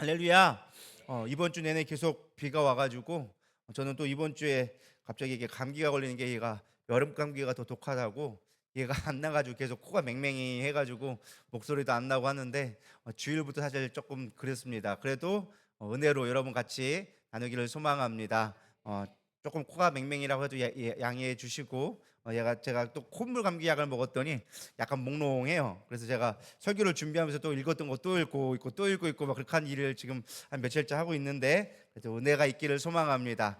할렐루야. 이번 주 내내 계속 비가 와가지고 저는 또 이번 주에 갑자기 이게 감기가 걸리는 게 얘가 여름 감기가 더 독하다고 얘가 안 나가지고 계속 코가 맹맹이 해가지고 목소리도 안 나고 하는데 주일부터 사실 조금 그랬습니다. 그래도 은혜로 여러분 같이 나누기를 소망합니다. 조금 코가 맹맹이라고 해도 양해해 주시고 얘가 제가 또 콧물 감기 약을 먹었더니 약간 몽롱해요. 그래서 제가 설교를 준비하면서 또 읽었던 거 또 읽고 있고 또 읽고 있고 막 그렇게 한 일을 지금 한 며칠째 하고 있는데 그래도 은혜가 있기를 소망합니다.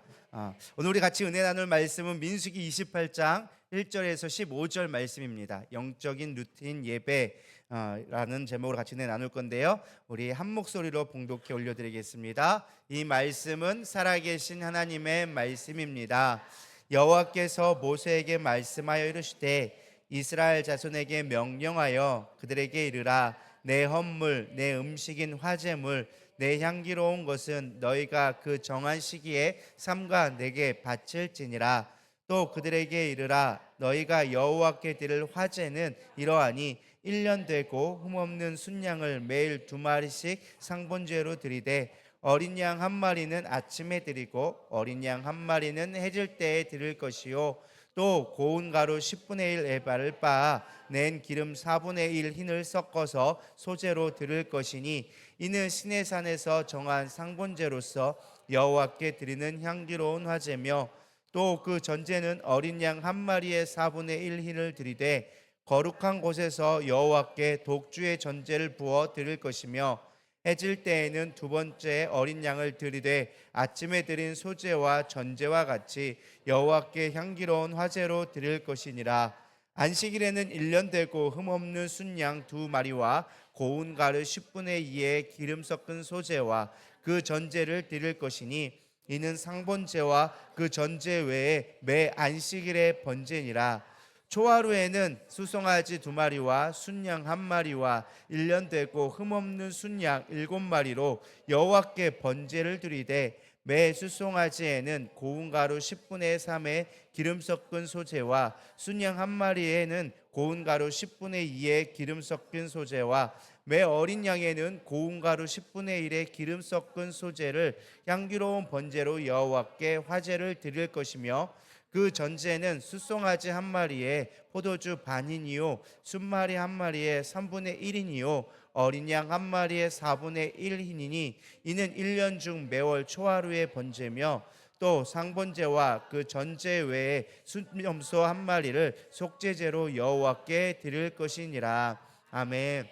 오늘 우리 같이 은혜 나눌 말씀은 민수기 28장 1절에서 15절 말씀입니다. 영적인 루틴 예배 라는 제목으로 같이 은혜 나눌 건데요. 우리 한 목소리로 봉독해 올려드리겠습니다. 이 말씀은 살아계신 하나님의 말씀입니다. 여호와께서 모세에게 말씀하여 이르시되 이스라엘 자손에게 명령하여 그들에게 이르라. 내 헌물 내 음식인 화제물 내 향기로운 것은 너희가 그 정한 시기에 삼가 내게 바칠지니라. 또 그들에게 이르라. 너희가 여호와께 드릴 화제는 이러하니 1년 되고 흠없는 순양을 매일 2마리씩 상번제로 드리되 어린 양 한 마리는 아침에 드리고 어린 양 한 마리는 해질 때에 드릴 것이요 또 고운 가루 10분의 1 에바를 빻아 낸 기름 4분의 1 흰을 섞어서 소제로 드릴 것이니 이는 시내산에서 정한 상번제로서 여호와께 드리는 향기로운 화제며 또 그 전제는 어린 양 한 마리의 4분의 1 흰을 드리되 거룩한 곳에서 여호와께 독주의 전제를 부어 드릴 것이며 해질 때에는 두 번째 어린 양을 드리되 아침에 드린 소제와 전제와 같이 여호와께 향기로운 화제로 드릴 것이니라. 안식일에는 1년 되고 흠없는 순양 2마리와 고운 가루 10분의 2의 기름 섞은 소제와 그 전제를 드릴 것이니 이는 상번제와 그 전제 외에 매 안식일의 번제니라. 초하루에는 수송아지 2마리와 순양 1마리와 1년 되고 흠없는 순양 7마리로 여호와께 번제를 드리되 매 수송아지에는 고운 가루 10분의 3의 기름 섞은 소제와 순양 1마리에는 고운 가루 10분의 2의 기름 섞은 소제와 매 어린 양에는 고운 가루 10분의 1의 기름 섞은 소제를 향기로운 번제로 여호와께 화제를 드릴 것이며 그 전제는 숫송아지 1마리에 포도주 반이니요 순마리 1마리에 3분의 1이니요 어린 양 1마리에 4분의 1이니 이는 1년 중 매월 초하루의 번제며 또 상번제와 그 전제 외에 순염소 1마리를 속죄제로 여호와께 드릴 것이니라. 아멘.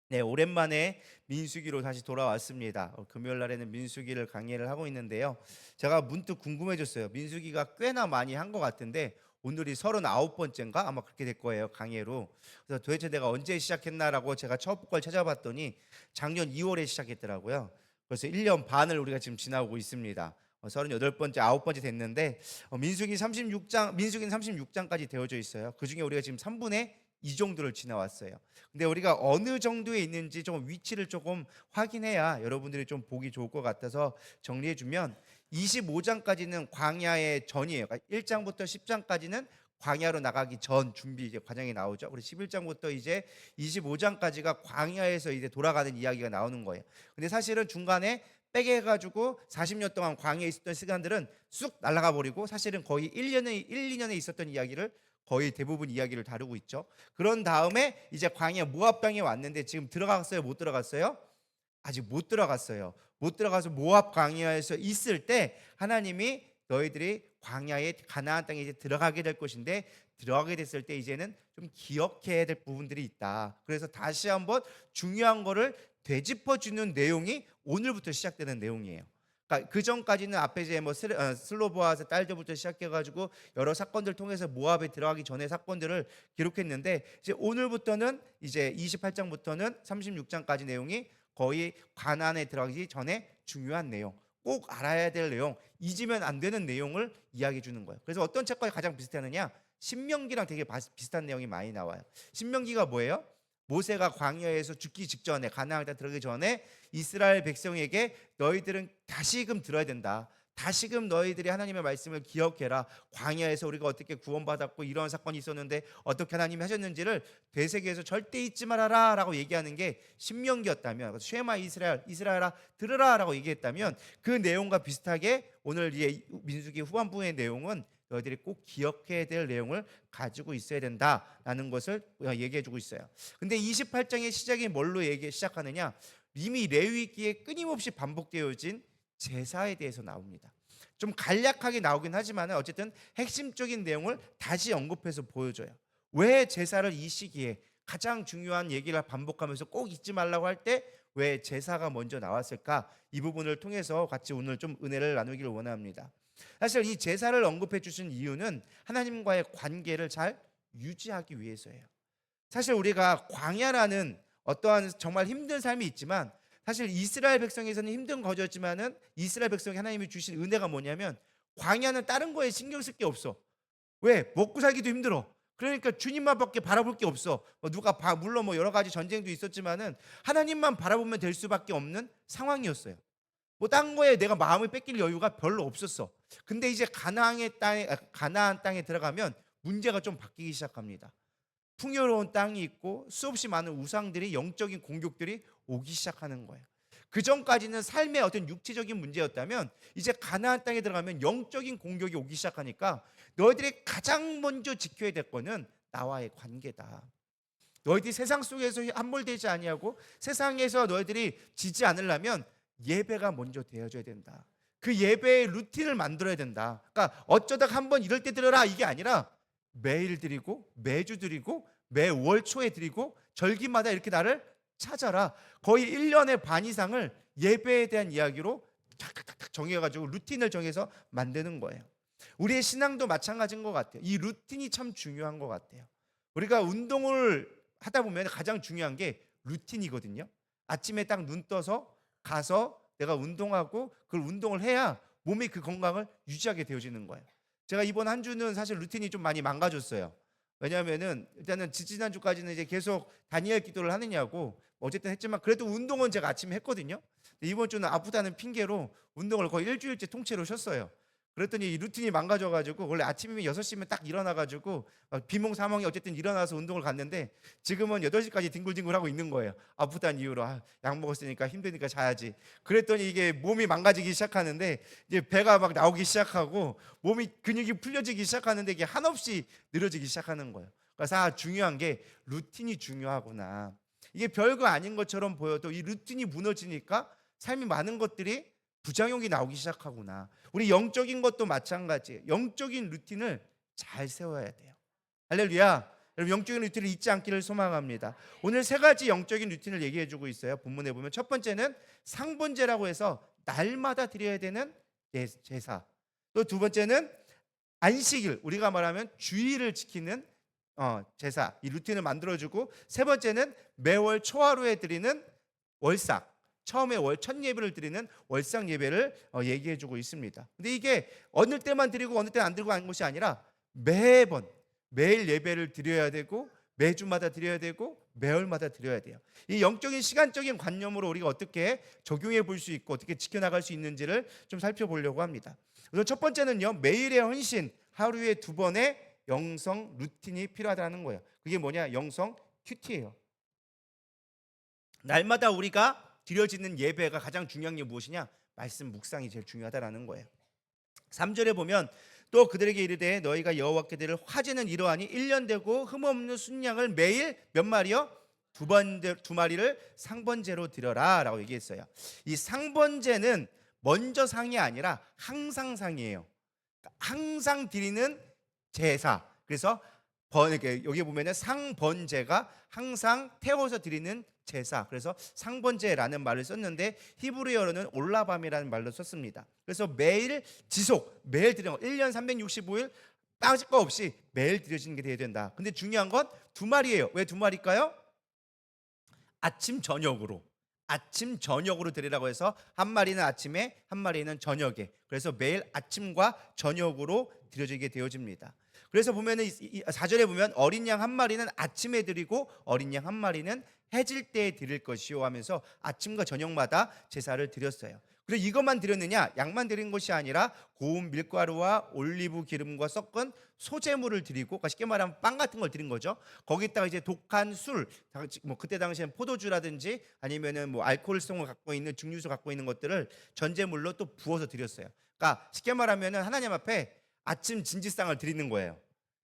네, 오랜만에 민수기로 다시 돌아왔습니다. 금요일 날에는 민수기를 강의를 하고 있는데요. 제가 문득 궁금해졌어요. 민수기가 꽤나 많이 한 것 같은데 오늘이 39번째인가 아마 그렇게 될 거예요, 강의로. 그래서 도대체 내가 언제 시작했나라고 제가 첫 걸 찾아봤더니 작년 2월에 시작했더라고요. 그래서 1년 반을 우리가 지금 지나고 있습니다. 38번째, 9번째 됐는데 민수기는 36장까지 되어져 있어요. 그중에 우리가 지금 3분의 2 정도를 지나왔어요. 근데 우리가 어느 정도에 있는지 좀 위치를 조금 확인해야 여러분들이 좀 보기 좋을 것 같아서 정리해 주면 25장까지는 광야의 전이에요. 그러니까 1장부터 10장까지는 광야로 나가기 전 준비 이제 과정이 나오죠. 그리고 11장부터 이제 25장까지가 광야에서 이제 돌아가는 이야기가 나오는 거예요. 근데 사실은 중간에 빼게 해가지고 40년 동안 광야에 있었던 시간들은 쑥 날아가 버리고 사실은 거의 2년에 있었던 이야기를 거의 대부분 이야기를 다루고 있죠. 그런 다음에 이제 광야 모압 땅에 왔는데 지금 들어갔어요? 못 들어갔어요? 아직 못 들어갔어요. 못 들어가서 모압 광야에서 있을 때 하나님이 너희들이 광야에 가나안 땅에 이제 들어가게 될 것인데 들어가게 됐을 때 이제는 좀 기억해야 될 부분들이 있다. 그래서 다시 한번 중요한 거를 되짚어 주는 내용이 오늘부터 시작되는 내용이에요. 그러니까 그 전까지는 앞에 이제 뭐 슬로보아스 딸들부터 시작해가지고 여러 사건들 통해서 모압에 들어가기 전에 사건들을 기록했는데 이제 오늘부터는 이제 28장부터는 36장까지 내용이 거의 가나안에 들어가기 전에 중요한 내용, 꼭 알아야 될 내용, 잊으면 안 되는 내용을 이야기해 주는 거예요. 그래서 어떤 책과 가장 비슷하느냐? 신명기랑 되게 비슷한 내용이 많이 나와요. 신명기가 뭐예요? 모세가 광야에서 죽기 직전에 가나안에 들어가기 전에 이스라엘 백성에게 너희들은 다시금 들어야 된다. 다시금 너희들이 하나님의 말씀을 기억해라. 광야에서 우리가 어떻게 구원받았고 이런 사건이 있었는데 어떻게 하나님이 하셨는지를 되새겨서 절대 잊지 말아라 라고 얘기하는 게 신명기였다면, 쉐마 이스라엘, 이스라엘아 들으라 라고 얘기했다면, 그 내용과 비슷하게 오늘 이 민수기 후반부의 내용은 너희들이 꼭 기억해야 될 내용을 가지고 있어야 된다라는 것을 얘기해 주고 있어요. 근데 28장의 시작이 뭘로 시작하느냐? 이미 레위기에 끊임없이 반복되어진 제사에 대해서 나옵니다. 좀 간략하게 나오긴 하지만 어쨌든 핵심적인 내용을 다시 언급해서 보여줘요. 왜 제사를 이 시기에 가장 중요한 얘기를 반복하면서 꼭 잊지 말라고 할 때 왜 제사가 먼저 나왔을까? 이 부분을 통해서 같이 오늘 좀 은혜를 나누기를 원합니다. 사실 이 제사를 언급해 주신 이유는 하나님과의 관계를 잘 유지하기 위해서예요. 사실 우리가 광야라는 어떠한 정말 힘든 삶이 있지만, 사실 이스라엘 백성에서는 힘든 거였지만은 이스라엘 백성이 하나님이 주신 은혜가 뭐냐면, 광야는 다른 거에 신경 쓸 게 없어. 왜? 먹고 살기도 힘들어. 그러니까 주님만밖에 바라볼 게 없어. 물론 여러 가지 전쟁도 있었지만은 하나님만 바라보면 될 수밖에 없는 상황이었어요. 딴 거에 내가 마음을 뺏길 여유가 별로 없었어. 근데 이제 가나안 땅에 들어가면 문제가 좀 바뀌기 시작합니다. 풍요로운 땅이 있고 수없이 많은 우상들이, 영적인 공격들이 오기 시작하는 거예요. 그 전까지는 삶의 어떤 육체적인 문제였다면 이제 가나안 땅에 들어가면 영적인 공격이 오기 시작하니까 너희들이 가장 먼저 지켜야 될 거는 나와의 관계다. 너희들이 세상 속에서 함몰되지 아니하고 세상에서 너희들이 지지 않으려면 예배가 먼저 되어줘야 된다. 그 예배의 루틴을 만들어야 된다. 그러니까 어쩌다가 한번 이럴 때 드려라 이게 아니라 매일 드리고 매주 드리고 매월 초에 드리고 절기마다 이렇게 나를 찾아라. 거의 1년의 반 이상을 예배에 대한 이야기로 탁탁탁 정해가지고 루틴을 정해서 만드는 거예요. 우리의 신앙도 마찬가지인 것 같아요. 이 루틴이 참 중요한 것 같아요. 우리가 운동을 하다 보면 가장 중요한 게 루틴이거든요. 아침에 딱 눈 떠서 가서 내가 운동하고 그걸 운동을 해야 몸이 그 건강을 유지하게 되어지는 거예요. 제가 이번 한 주는 사실 루틴이 좀 많이 망가졌어요. 왜냐하면은 일단은 지지난주까지는 이제 계속 다니엘 기도를 하느냐고 어쨌든 했지만 그래도 운동은 제가 아침에 했거든요. 이번 주는 아프다는 핑계로 운동을 거의 일주일째 통째로 쉬었어요. 그랬더니 이 루틴이 망가져가지고 원래 아침이면 6시면 딱 일어나가지고 비몽사몽이 어쨌든 일어나서 운동을 갔는데 지금은 8시까지 뒹굴뒹굴하고 있는 거예요. 아프다는 이유로 약 먹었으니까 힘드니까 자야지. 그랬더니 이게 몸이 망가지기 시작하는데 이제 배가 막 나오기 시작하고 몸이 근육이 풀려지기 시작하는데 이게 한없이 늘어지기 시작하는 거예요. 그래서 중요한 게 루틴이 중요하구나. 이게 별거 아닌 것처럼 보여도 이 루틴이 무너지니까 삶이 많은 것들이 부작용이 나오기 시작하구나. 우리 영적인 것도 마찬가지예요. 영적인 루틴을 잘 세워야 돼요. 할렐루야. 여러분 영적인 루틴을 잊지 않기를 소망합니다. 오늘 3가지 영적인 루틴을 얘기해 주고 있어요. 본문에 보면 첫 번째는 상번제라고 해서 날마다 드려야 되는 제사. 또 두 번째는 안식일, 우리가 말하면 주일을 지키는 제사, 이 루틴을 만들어주고, 세 번째는 매월 초하루에 드리는 월삭, 처음에 첫 예배를 드리는 월상 예배를 얘기해주고 있습니다. 근데 이게 어느 때만 드리고 어느 때는 안 드리고 하는 것이 아니라 매일 예배를 드려야 되고 매주마다 드려야 되고 매월마다 드려야 돼요. 이 영적인 시간적인 관념으로 우리가 어떻게 적용해 볼 수 있고 어떻게 지켜나갈 수 있는지를 좀 살펴보려고 합니다. 그래서 첫 번째는요, 매일의 헌신, 하루에 2번의 영성 루틴이 필요하다는 거예요. 그게 뭐냐? 영성 큐티예요. 날마다 우리가 드려지는 예배가 가장 중요한 게 무엇이냐? 말씀 묵상이 제일 중요하다라는 거예요. 3절에 보면 또 그들에게 이르되 너희가 여호와께 드릴 화제는 이러하니 1년 되고 흠없는 순양을 매일 몇 마리요? 두 마리를 상번제로 드려라 라고 얘기했어요. 이 상번제는 먼저 상이 아니라 항상 상이에요. 항상 드리는 제사. 그래서 여기 보면은 상번제가 항상 태워서 드리는 제사. 그래서 상번제라는 말을 썼는데 히브리어로는 올라밤이라는 말로 썼습니다. 그래서 매일 매일 드리는 거, 1년 365일 빠질 거 없이 매일 드려지는 게 되어야 된다. 근데 중요한 건 2마리예요. 왜 2마리일까요? 아침 저녁으로 드리라고 해서 한 마리는 아침에 한 마리는 저녁에, 그래서 매일 아침과 저녁으로 드려지게 되어집니다. 그래서 보면은 4절에 보면 어린 양 한 마리는 아침에 드리고 어린 양 한 마리는 해질 때에 드릴 것이요 하면서 아침과 저녁마다 제사를 드렸어요. 그리고 이것만 드렸느냐? 양만 드린 것이 아니라 고운 밀가루와 올리브 기름과 섞은 소재물을 드리고, 그러니까 쉽게 말하면 빵 같은 걸 드린 거죠. 거기다가 이제 독한 술, 뭐 그때 당시엔 포도주라든지 아니면은 뭐 알코올성을 갖고 있는 증류수 갖고 있는 것들을 전제물로 또 부어서 드렸어요. 그러니까 쉽게 말하면은 하나님 앞에 아침 진지상을 드리는 거예요.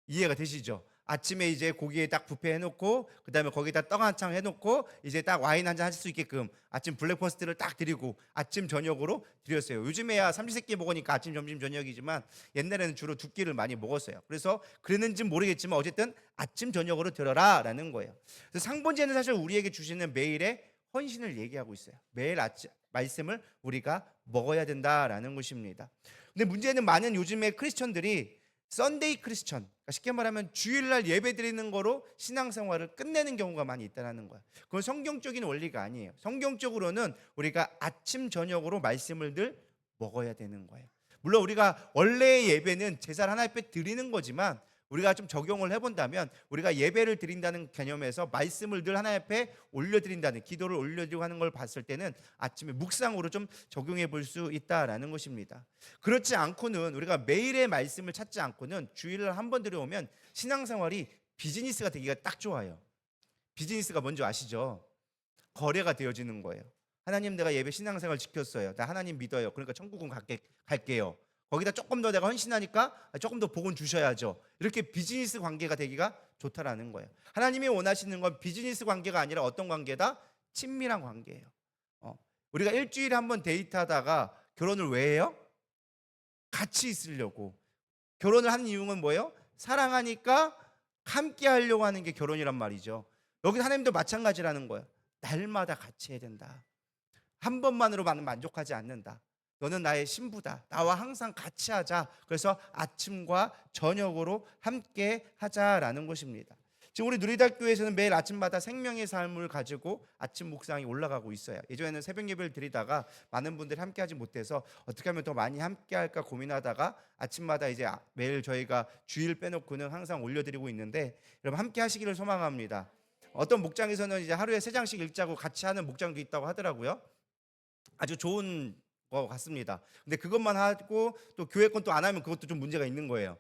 이해가 되시죠? 아침에 이제 고기에 딱 뷔페 해놓고 그다음에 거기다 떡 한 창 해놓고 이제 딱 와인 한 잔 하실 수 있게끔 아침 블랙퍼스트를 딱 드리고 아침 저녁으로 드렸어요. 요즘에야 삼시세끼 먹으니까 아침 점심 저녁이지만 옛날에는 주로 두 끼를 많이 먹었어요. 그래서 그랬는지 모르겠지만 어쨌든 아침 저녁으로 드려라라는 거예요. 그래서 상번제는 사실 우리에게 주시는 매일의 헌신을 얘기하고 있어요. 매일 아침 말씀을 우리가 먹어야 된다라는 것입니다. 근데 문제는 많은 요즘의 크리스천들이 썬데이 크리스천, 그러니까 쉽게 말하면 주일날 예배 드리는 거로 신앙생활을 끝내는 경우가 많이 있다는 거야. 그건 성경적인 원리가 아니에요. 성경적으로는 우리가 아침 저녁으로 말씀을 늘 먹어야 되는 거예요. 물론 우리가 원래의 예배는 제사를 하나님 앞에 드리는 거지만 우리가 좀 적용을 해본다면 우리가 예배를 드린다는 개념에서 말씀을 늘 하나님 앞에 올려드린다는, 기도를 올려드리고 하는 걸 봤을 때는 아침에 묵상으로 좀 적용해 볼 수 있다라는 것입니다. 그렇지 않고는, 우리가 매일의 말씀을 찾지 않고는 주일을 한 번 들여오면 신앙생활이 비즈니스가 되기가 딱 좋아요. 비즈니스가 뭔지 아시죠? 거래가 되어지는 거예요. 하나님, 내가 예배 신앙생활 지켰어요. 나 하나님 믿어요. 그러니까 천국은 갈게요. 거기다 조금 더 내가 헌신하니까 조금 더 복은 주셔야죠. 이렇게 비즈니스 관계가 되기가 좋다라는 거예요. 하나님이 원하시는 건 비즈니스 관계가 아니라 어떤 관계다? 친밀한 관계예요. 우리가 일주일에 한 번 데이트하다가 결혼을 왜 해요? 같이 있으려고. 결혼을 하는 이유는 뭐예요? 사랑하니까 함께 하려고 하는 게 결혼이란 말이죠. 여기 하나님도 마찬가지라는 거예요. 날마다 같이 해야 된다. 한 번만으로만 만족하지 않는다. 너는 나의 신부다. 나와 항상 같이 하자. 그래서 아침과 저녁으로 함께 하자라는 것입니다. 지금 우리 누리달교회에서는 매일 아침마다 생명의 삶을 가지고 아침 묵상이 올라가고 있어요. 예전에는 새벽 예배를 드리다가 많은 분들이 함께 하지 못해서 어떻게 하면 더 많이 함께 할까 고민하다가 아침마다 이제 매일 저희가 주일 빼놓고는 항상 올려드리고 있는데, 여러분 함께 하시기를 소망합니다. 어떤 목장에서는 이제 하루에 3장씩 읽자고 같이 하는 목장도 있다고 하더라고요. 아주 좋은 것 같습니다. 근데 그것만 하고 또 교회 건 또 안 하면 그것도 좀 문제가 있는 거예요.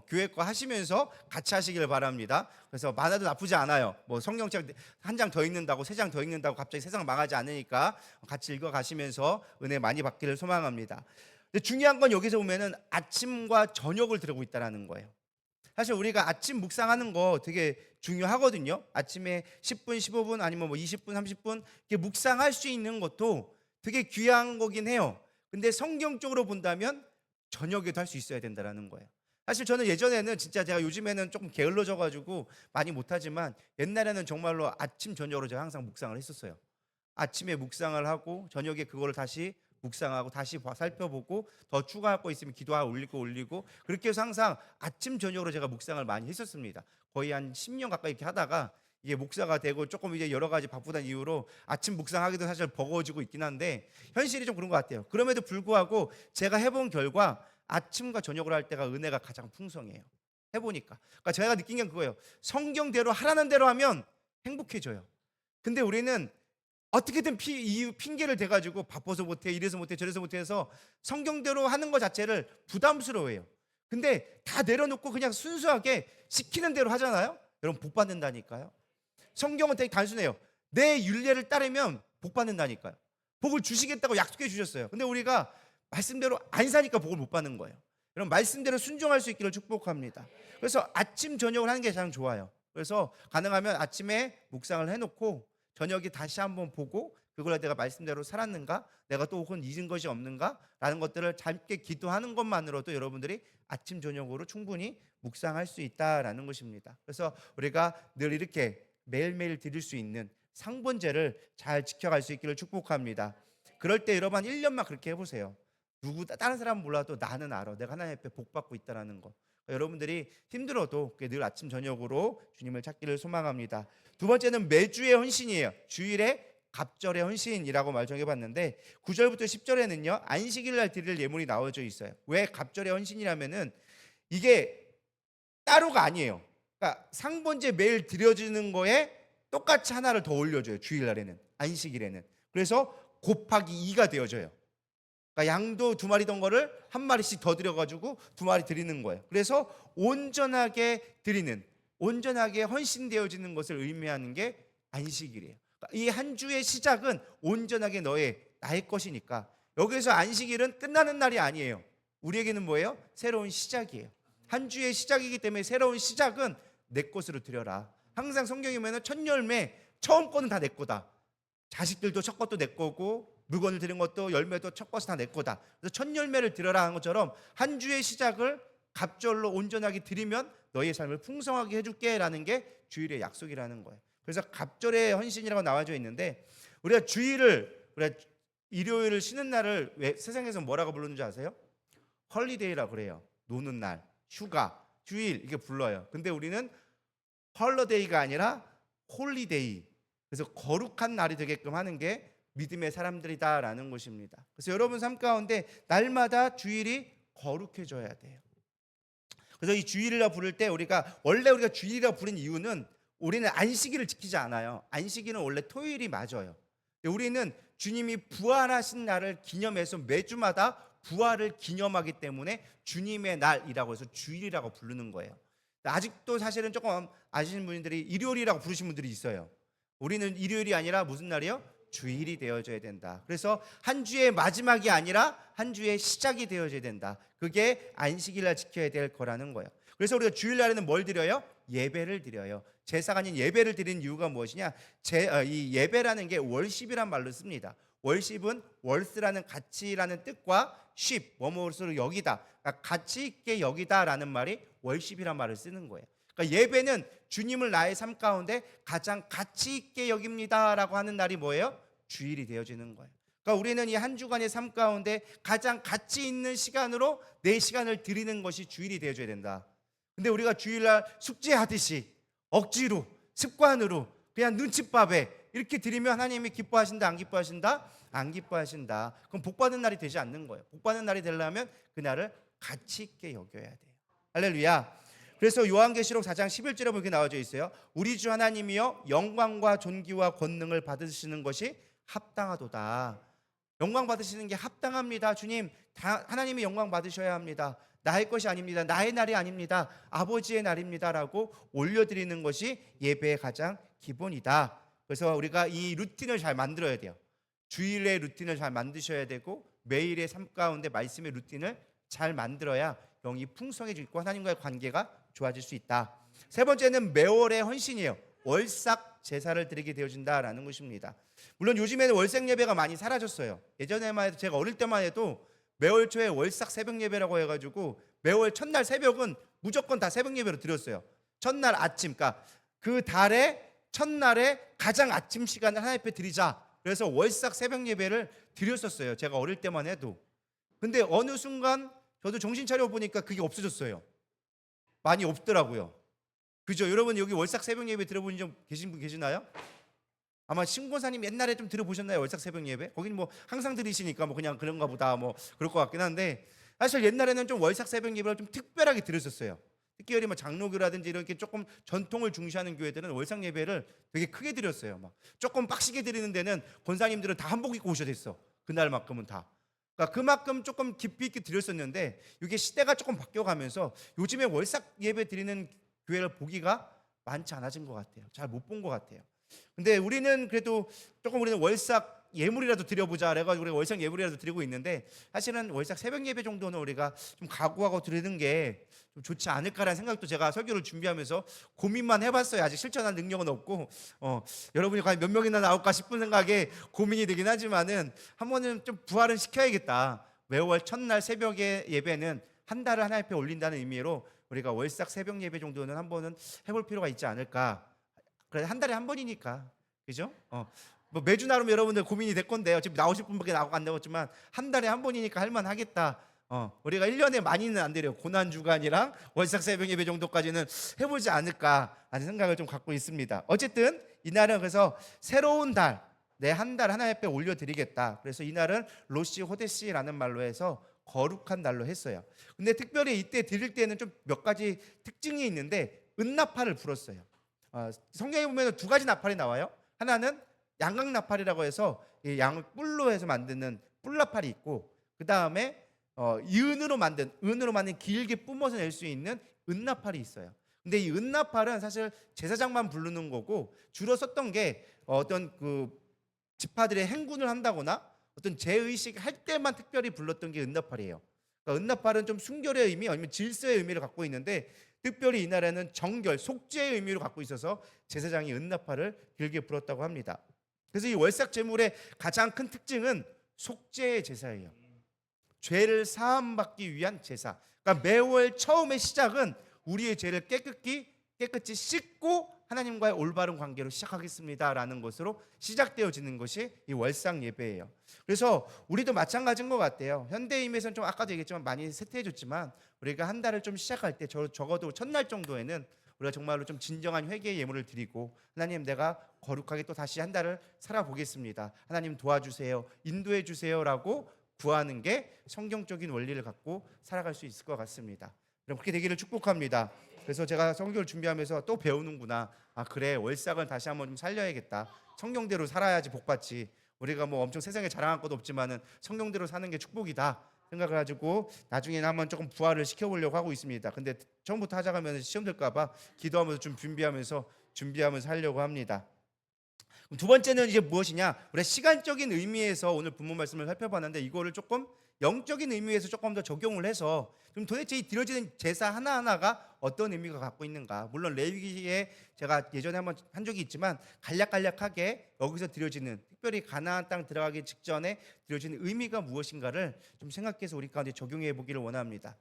교회 거 하시면서 같이 하시길 바랍니다. 그래서 많아도 나쁘지 않아요. 뭐 성경책 한 장 더 읽는다고 3장 더 읽는다고 갑자기 세상 망하지 않으니까 같이 읽어 가시면서 은혜 많이 받기를 소망합니다. 근데 중요한 건 여기서 보면은 아침과 저녁을 들고 있다라는 거예요. 사실 우리가 아침 묵상하는 거 되게 중요하거든요. 아침에 10분, 15분 아니면 뭐 20분, 30분 이렇게 묵상할 수 있는 것도 되게 귀한 거긴 해요. 근데 성경적으로 본다면 저녁에도 할 수 있어야 된다라는 거예요. 사실 저는 예전에는 진짜, 제가 요즘에는 조금 게을러져 가지고 많이 못하지만 옛날에는 정말로 아침 저녁으로 제가 항상 묵상을 했었어요. 아침에 묵상을 하고 저녁에 그거를 다시 묵상하고 다시 살펴보고 더 추가할 거 있으면 기도하고 올리고 그렇게 해서 항상 아침 저녁으로 제가 묵상을 많이 했었습니다. 거의 한 10년 가까이 이렇게 하다가 이게 목사가 되고 조금 이제 여러 가지 바쁘다는 이유로 아침 묵상하기도 사실 버거워지고 있긴 한데 현실이 좀 그런 것 같아요. 그럼에도 불구하고 제가 해본 결과 아침과 저녁으로 할 때가 은혜가 가장 풍성해요. 해보니까. 그러니까 제가 느낀 게 그거예요. 성경대로 하라는 대로 하면 행복해져요. 근데 우리는 어떻게든 이유 핑계를 대가지고 바빠서 못해, 이래서 못해, 저래서 못해서 성경대로 하는 것 자체를 부담스러워해요. 근데 다 내려놓고 그냥 순수하게 시키는 대로 하잖아요. 여러분 복 받는다니까요. 성경은 되게 단순해요. 내 율례를 따르면 복 받는다니까요. 복을 주시겠다고 약속해 주셨어요. 근데 우리가 말씀대로 안 사니까 복을 못 받는 거예요. 여러분 말씀대로 순종할 수 있기를 축복합니다. 그래서 아침 저녁을 하는 게 가장 좋아요. 그래서 가능하면 아침에 묵상을 해놓고 저녁에 다시 한번 보고 그걸 내가 말씀대로 살았는가, 내가 또 혹은 잊은 것이 없는가 라는 것들을 짧게 기도하는 것만으로도 여러분들이 아침 저녁으로 충분히 묵상할 수 있다라는 것입니다. 그래서 우리가 늘 이렇게 매일매일 드릴 수 있는 상번제를 잘 지켜갈 수 있기를 축복합니다. 그럴 때 여러분 한 1년만 그렇게 해보세요. 다른 사람은 몰라도 나는 알아. 내가 하나님 앞에 복 받고 있다라는 거. 여러분들이 힘들어도 늘 아침 저녁으로 주님을 찾기를 소망합니다. 두 번째는 매주의 헌신이에요. 주일에 갑절의 헌신이라고 말정해봤는데 9절부터 10절에는요 안식일 날 드릴 예물이 나와져 있어요. 왜 갑절의 헌신이라면은 이게 따로가 아니에요. 그러니까 상번제 매일 드려지는 거에 똑같이 하나를 더 올려줘요. 주일날에는, 안식일에는. 그래서 곱하기 2가 되어져요. 그러니까 양도 2마리던 거를 1마리씩 더 드려가지고 2마리 드리는 거예요. 그래서 온전하게 드리는, 온전하게 헌신되어지는 것을 의미하는 게 안식일이에요. 그러니까 이 한 주의 시작은 온전하게 나의 것이니까, 여기서 안식일은 끝나는 날이 아니에요. 우리에게는 뭐예요? 새로운 시작이에요. 한 주의 시작이기 때문에 새로운 시작은 내 것으로 드려라. 항상 성경에 보면 첫 열매, 처음 거는 다 내 거다. 자식들도 첫 것도 내 거고, 물건을 드린 것도, 열매도 첫 것이 다 내 거다. 그래서 첫 열매를 드려라 하는 것처럼 한 주의 시작을 갑절로 온전하게 드리면 너희의 삶을 풍성하게 해줄게 라는 게 주일의 약속이라는 거예요. 그래서 갑절의 헌신이라고 나와져 있는데, 우리가 일요일을 쉬는 날을 왜 세상에서 뭐라고 부르는 줄 아세요? 헐리데이라고 그래요. 노는 날, 휴가, 주일 이게 불러요. 근데 우리는 헐러데이가 아니라 홀리데이, 그래서 거룩한 날이 되게끔 하는 게 믿음의 사람들이다라는 것입니다. 그래서 여러분 삶 가운데 날마다 주일이 거룩해져야 돼요. 그래서 이 주일이라 부를 때 원래 우리가 주일이라 부른 이유는, 우리는 안식일을 지키지 않아요. 안식일은 원래 토요일이 맞아요. 우리는 주님이 부활하신 날을 기념해서 매주마다 부활을 기념하기 때문에 주님의 날이라고 해서 주일이라고 부르는 거예요. 아직도 사실은 조금 아시는 분들이 일요일이라고 부르시는 분들이 있어요. 우리는 일요일이 아니라 무슨 날이요? 주일이 되어져야 된다. 그래서 한 주의 마지막이 아니라 한 주의 시작이 되어져야 된다. 그게 안식일날 지켜야 될 거라는 거예요. 그래서 우리가 주일날에는 뭘 드려요? 예배를 드려요. 제사가 아닌 예배를 드리는 이유가 무엇이냐? 이 예배라는 게 월십이란 말로 씁니다. 월십은 월스라는 가치라는 뜻과 쉽, 뭐뭐로 여기다, 그러니까 가치 있게 여기다라는 말이 월십이란 말을 쓰는 거예요. 그러니까 예배는 주님을 나의 삶 가운데 가장 가치 있게 여깁니다라고 하는 날이 뭐예요? 주일이 되어지는 거예요. 그러니까 우리는 이 한 주간의 삶 가운데 가장 가치 있는 시간으로 내 시간을 드리는 것이 주일이 되어줘야 된다. 근데 우리가 주일날 숙제하듯이 억지로, 습관으로, 그냥 눈칫밥에 이렇게 드리면 하나님이 기뻐하신다, 안 기뻐하신다? 안 기뻐하신다. 그럼 복받은 날이 되지 않는 거예요. 복받은 날이 되려면 그날을 가치 있게 여겨야 돼요. 할렐루야. 그래서 요한계시록 4장 11절에 보면 나와져 있어요. 우리 주 하나님이여 영광과 존귀와 권능을 받으시는 것이 합당하도다. 영광 받으시는 게 합당합니다. 주님, 하나님이 영광 받으셔야 합니다. 나의 것이 아닙니다. 나의 날이 아닙니다. 아버지의 날입니다라고 올려드리는 것이 예배의 가장 기본이다. 그래서 우리가 이 루틴을 잘 만들어야 돼요. 주일의 루틴을 잘 만드셔야 되고, 매일의 삶 가운데 말씀의 루틴을 잘 만들어야 영이 풍성해지고 하나님과의 관계가 좋아질 수 있다. 세 번째는 매월의 헌신이에요. 월삭 제사를 드리게 되어진다라는 것입니다. 물론 요즘에는 월색 예배가 많이 사라졌어요. 예전에만 해도, 제가 어릴 때만 해도 매월 초에 월삭 새벽 예배라고 해가지고 매월 첫날 새벽은 무조건 다 새벽 예배로 드렸어요. 첫날 아침, 그러니까 그 달의 첫날에 가장 아침 시간을 하나님 앞에 드리자. 그래서 월삭 새벽 예배를 드렸었어요. 제가 어릴 때만 해도. 근데 어느 순간 저도 정신 차려 보니까 그게 없어졌어요. 많이 없더라고요. 그죠? 여러분 여기 월삭 새벽 예배 들어본 적 계신 분 계시나요? 아마 신고사님 옛날에 좀 들어보셨나요? 월삭 새벽 예배? 거기는 뭐 항상 들으시니까 뭐 그냥 그런가 보다 뭐 그럴 것 같긴 한데, 사실 옛날에는 좀 월삭 새벽 예배를 좀 특별하게 들었었어요. 특별히 뭐 장로교라든지 이렇게 조금 전통을 중시하는 교회들은 월삭 예배를 되게 크게 드렸어요. 막 조금 빡시게 드리는 데는 권사님들은 다 한복 입고 오셔야 됐어. 그날만큼은 다. 그러니까 그만큼 조금 깊이 있게 드렸었는데, 이게 시대가 조금 바뀌어가면서 요즘에 월삭 예배 드리는 교회를 보기가 많지 않아진 것 같아요. 잘 못 본 것 같아요. 근데 우리는 그래도 조금 우리는 월삭 예물이라도 드려보자 그래가지고 우리가 월삭 예물이라도 드리고 있는데, 사실은 월삭 새벽 예배 정도는 우리가 좀 각오하고 드리는 게 좀 좋지 않을까라는 생각도 제가 설교를 준비하면서 고민만 해봤어요. 아직 실천할 능력은 없고, 여러분이 과연 몇 명이나 나올까 싶은 생각에 고민이 되긴 하지만은 한 번은 좀 부활은 시켜야겠다. 매월 첫날 새벽의 예배는 한 달을 하나님 앞에 올린다는 의미로 우리가 월삭 새벽 예배 정도는 한 번은 해볼 필요가 있지 않을까. 그래, 한 달에 한 번이니까, 그죠? 뭐 매주 나름 여러분들 고민이 될 건데, 어차피 나오실 분밖에 나오고 안 나오지만 한 달에 한 번이니까 할만하겠다. 우리가 1년에 많이는 안 드려요. 고난주간이랑 월삭 새벽 예배 정도까지는 해보지 않을까 하는 생각을 좀 갖고 있습니다. 어쨌든 이날은 그래서 새로운 달, 내 한 달 하나님 앞에 올려드리겠다. 그래서 이날은 로시 호데시라는 말로 해서 거룩한 날로 했어요. 근데 특별히 이때 드릴 때는 좀 몇 가지 특징이 있는데 은나팔을 불었어요. 성경에 보면 두 가지 나팔이 나와요. 하나는 양각 나팔이라고 해서 이 양을 뿔로 해서 만드는 뿔나팔이 있고, 그 다음에 은으로 만든 길게 뿜어서 낼 수 있는 은나팔이 있어요. 근데 이 은나팔은 사실 제사장만 부르는 거고, 주로 썼던 게 어떤 그 지파들의 행군을 한다거나 어떤 제의식 할 때만 특별히 불렀던 게 은나팔이에요. 그러니까 은나팔은 좀 순결의 의미 아니면 질서의 의미를 갖고 있는데, 특별히 이날에는 정결, 속죄의 의미로 갖고 있어서 제사장이 은나팔을 길게 불었다고 합니다. 그래서 이 월삭 제물의 가장 큰 특징은 속죄의 제사예요. 죄를 사함받기 위한 제사. 그러니까 매월 처음의 시작은 우리의 죄를 깨끗이 씻고 하나님과의 올바른 관계로 시작하겠습니다라는 것으로 시작되어지는 것이 이 월상 예배예요. 그래서 우리도 마찬가지인 것 같아요. 현대임에서는 좀 아까도 얘기했지만 많이 쇠퇴해졌지만, 우리가 한 달을 좀 시작할 때 적어도 첫날 정도에는 우리가 정말로 좀 진정한 회개의 예물을 드리고, 하나님, 내가 거룩하게 또 다시 한 달을 살아보겠습니다, 하나님 도와주세요, 인도해 주세요라고 구하는 게 성경적인 원리를 갖고 살아갈 수 있을 것 같습니다. 그럼 그렇게 되기를 축복합니다. 그래서 제가 성경을 준비하면서 또 배우는구나. 그래, 월삭을 다시 한번 좀 살려야겠다. 성경대로 살아야지 복받지. 우리가 뭐 엄청 세상에 자랑할 것도 없지만은 성경대로 사는 게 축복이다 생각을 가지고 나중에는 한번 조금 부활을 시켜보려고 하고 있습니다. 근데 처음부터 하자가면 시험 될까봐 기도하면서 좀 준비하면서 하려고 합니다. 두 번째는 이제 무엇이냐? 우리 시간적인 의미에서 오늘 본문 말씀을 살펴봤는데, 이거를 조금 영적인 의미에서 조금 더 적용을 해서 좀 도대체 이 드려지는 제사 하나하나가 어떤 의미가 갖고 있는가. 물론 레위기에 제가 예전에 한번 한 적이 있지만 간략하게 여기서 드려지는, 특별히 가나안 땅 들어가기 직전에 드려지는 의미가 무엇인가를 좀 생각해서 우리 가운데 적용해 보기를 원합니다.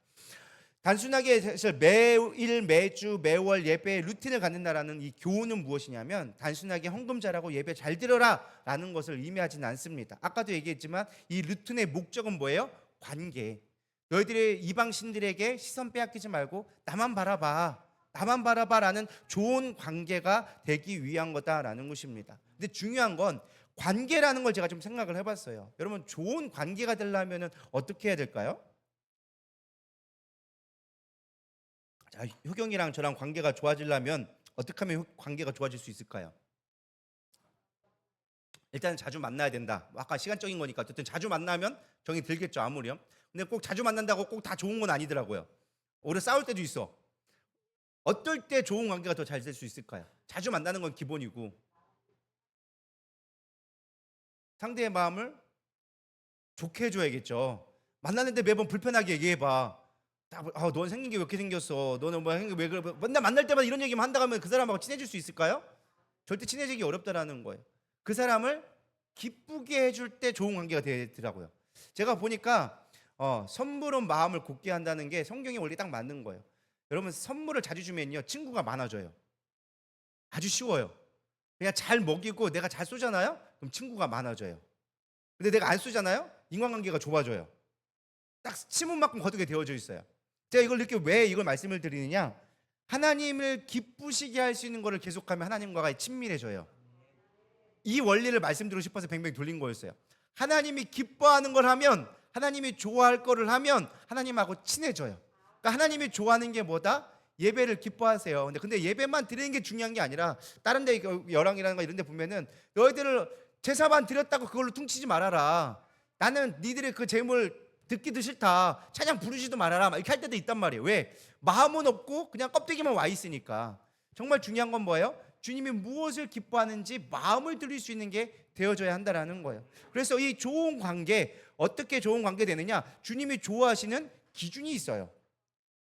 단순하게 사실 매일, 매주, 매월 예배의 루틴을 갖는다라는 이 교훈은 무엇이냐면, 단순하게 헌금 잘하고 예배 잘 드려라 라는 것을 의미하지는 않습니다. 아까도 얘기했지만 이 루틴의 목적은 뭐예요? 관계. 너희들의 이방 신들에게 시선 빼앗기지 말고 나만 바라봐 라는 좋은 관계가 되기 위한 거다라는 것입니다. 근데 중요한 건 관계라는 걸 제가 좀 생각을 해봤어요. 여러분, 좋은 관계가 되려면 어떻게 해야 될까요? 자, 효경이랑 저랑 관계가 좋아지려면 어떻게 하면 관계가 좋아질 수 있을까요? 일단 자주 만나야 된다. 아까 시간적인 거니까 어쨌든 자주 만나면 정이 들겠죠, 아무렴. 근데 꼭 자주 만난다고 꼭 다 좋은 건 아니더라고요. 오래 싸울 때도 있어. 어떨 때 좋은 관계가 더 잘 될 수 있을까요? 자주 만나는 건 기본이고, 상대의 마음을 좋게 해줘야겠죠. 만나는데 매번 불편하게 얘기해봐. 넌 생긴 게 왜 이렇게 생겼어? 너는 뭐 왜 그래? 맨날 만날 때마다 이런 얘기만 한다고 하면 그 사람하고 친해질 수 있을까요? 절대 친해지기 어렵다라는 거예요. 그 사람을 기쁘게 해줄 때 좋은 관계가 되더라고요. 제가 보니까 선물은 마음을 곱게 한다는 게 성경의 원리 딱 맞는 거예요. 여러분, 선물을 자주 주면요 친구가 많아져요. 아주 쉬워요. 그냥 잘 먹이고 내가 잘 쏘잖아요? 그럼 친구가 많아져요. 근데 내가 안 쏘잖아요? 인간관계가 좁아져요. 딱 치문만큼 거두게 되어져 있어요. 제가 왜 이걸 말씀을 드리느냐? 하나님을 기쁘시게 할 수 있는 것을 계속하면 하나님과 친밀해져요. 이 원리를 말씀드리고 싶어서 뱅뱅 돌린 거였어요. 하나님이 기뻐하는 걸 하면, 하나님이 좋아할 거를 하면 하나님하고 친해져요. 그러니까 하나님이 좋아하는 게 뭐다? 예배를 기뻐하세요. 근데 예배만 드리는 게 중요한 게 아니라, 다른 데 열왕이라는 거 이런 데 보면은 너희들을 제사만 드렸다고 그걸로 퉁치지 말아라. 나는 니들의 그 재물 듣기도 싫다. 찬양 부르지도 말아라. 이렇게 할 때도 있단 말이에요. 왜? 마음은 없고 그냥 껍데기만 와 있으니까. 정말 중요한 건 뭐예요? 주님이 무엇을 기뻐하는지 마음을 들릴 수 있는 게 되어져야 한다라는 거예요. 그래서 이 좋은 관계, 어떻게 좋은 관계 되느냐? 주님이 좋아하시는 기준이 있어요.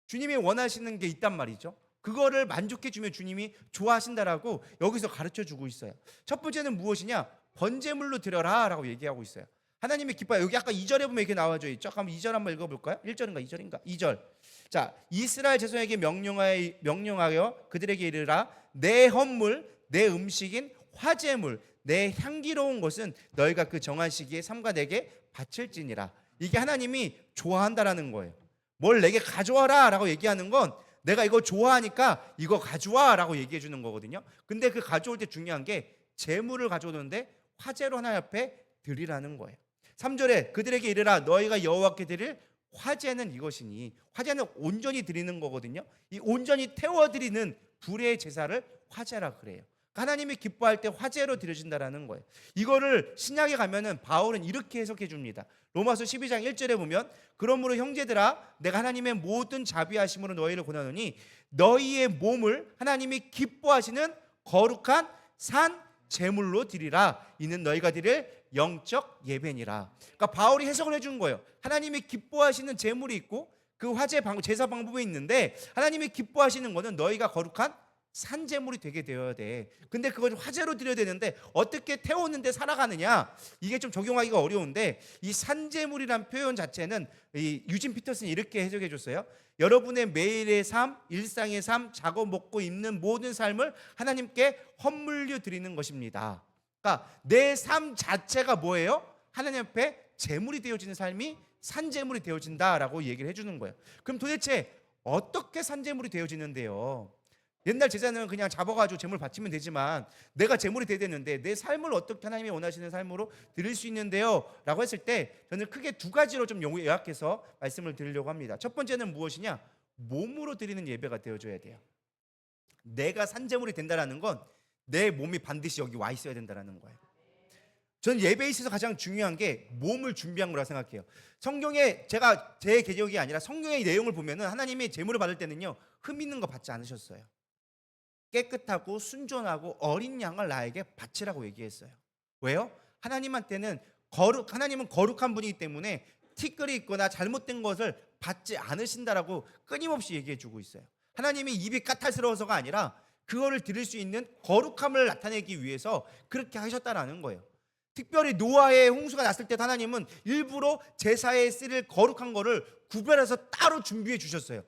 주님이 원하시는 게 있단 말이죠. 그거를 만족해 주면 주님이 좋아하신다라고 여기서 가르쳐 주고 있어요. 첫 번째는 무엇이냐? 번제물로 드려라 라고 얘기하고 있어요. 하나님이 기뻐요. 여기 아까 2절에 보면 이렇게 나와져 있죠. 한번 2절 한번 읽어볼까요? 1절인가 2절인가? 2절. 자, 이스라엘 자손에게 명령하여 그들에게 이르라. 내 헌물, 내 음식인 화제물, 내 향기로운 것은 너희가 그 정한 시기에 삼가 내게 바칠지니라. 이게 하나님이 좋아한다라는 거예요. 뭘 내게 가져와라 라고 얘기하는 건 내가 이거 좋아하니까 이거 가져와 라고 얘기해 주는 거거든요. 근데 그 가져올 때 중요한 게 재물을 가져오는데 화제로 하나님 앞에 드리라는 거예요. 3절에 그들에게 이르라. 너희가 여호와께 드릴 화제는 이것이니, 화제는 온전히 드리는 거거든요. 이 온전히 태워드리는 불의 제사를 화제라 그래요. 하나님이 기뻐할 때 화제로 드려진다라는 거예요. 이거를 신약에 가면은 바울은 이렇게 해석해 줍니다. 로마서 12장 1절에 보면, 그러므로 형제들아 내가 하나님의 모든 자비하심으로 너희를 권하노니 너희의 몸을 하나님이 기뻐하시는 거룩한 산 제물로 드리라. 이는 너희가 드릴 영적 예배니라. 그러니까 바울이 해석을 해준 거예요. 하나님이 기뻐하시는 제물이 있고 그 화제 제사 방법이 있는데, 하나님이 기뻐하시는 거는 너희가 거룩한 산제물이 되게 되어야 돼. 근데 그걸 화제로 드려야 되는데 어떻게 태우는데 살아가느냐, 이게 좀 적용하기가 어려운데, 이 산제물이란 표현 자체는 이 유진 피터슨이 이렇게 해석해 줬어요. 여러분의 매일의 삶, 일상의 삶, 자고 먹고 입는 모든 삶을 하나님께 헌물려 드리는 것입니다. 그러니까 내 삶 자체가 뭐예요? 하나님 앞에 제물이 되어지는 삶이 산제물이 되어진다라고 얘기를 해주는 거예요. 그럼 도대체 어떻게 산제물이 되어지는데요? 옛날 제사는 그냥 잡아가지고 제물 바치면 되지만, 내가 제물이 돼야 되는데 내 삶을 어떻게 하나님이 원하시는 삶으로 드릴 수 있는데요? 라고 했을 때 저는 크게 두 가지로 좀 요약해서 말씀을 드리려고 합니다. 첫 번째는 무엇이냐? 몸으로 드리는 예배가 되어줘야 돼요. 내가 산제물이 된다는 건 내 몸이 반드시 여기 와 있어야 된다는 거예요. 저는 예배에 있어서 가장 중요한 게 몸을 준비한 거라 생각해요. 성경에, 제가 제 개혁이 아니라 성경의 내용을 보면은 하나님이 제물을 받을 때는요, 흠 있는 거 받지 않으셨어요. 깨끗하고 순전하고 어린 양을 나에게 바치라고 얘기했어요. 왜요? 하나님한테는 하나님은 거룩한 분이기 때문에 티끌이 있거나 잘못된 것을 받지 않으신다라고 끊임없이 얘기해 주고 있어요. 하나님이 입이 까탈스러워서가 아니라 그거를 드릴 수 있는 거룩함을 나타내기 위해서 그렇게 하셨다라는 거예요. 특별히 노아의 홍수가 났을 때 하나님은 일부러 제사에 쓰일 거룩한 거를 구별해서 따로 준비해 주셨어요.